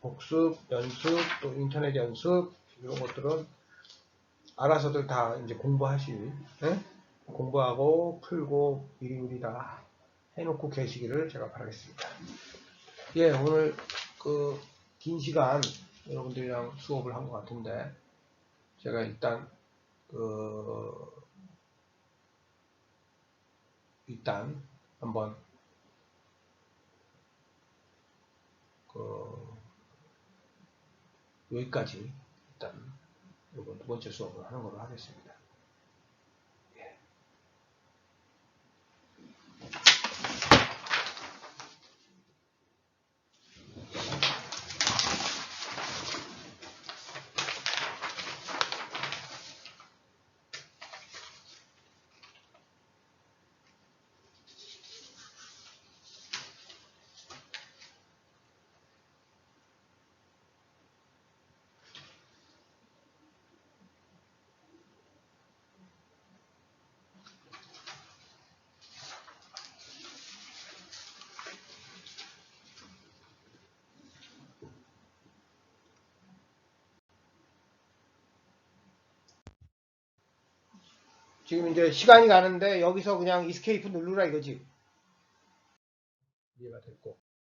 복습, 연습, 또 인터넷 연습 이런 것들은 알아서들 다 이제 공부하시고, 예? 공부하고 풀고 미리미리 다 해놓고 계시기를 제가 바라겠습니다. 예, 오늘 그 긴 시간 여러분들이랑 수업을 한 것 같은데 제가 일단 한번 여기까지 일단 이번 두 번째 수업을 하는 걸로 하겠습니다. 지금 이제 시간이 가는데 여기서 그냥 이스케이프 누르라 이거지. 이해가 됐고.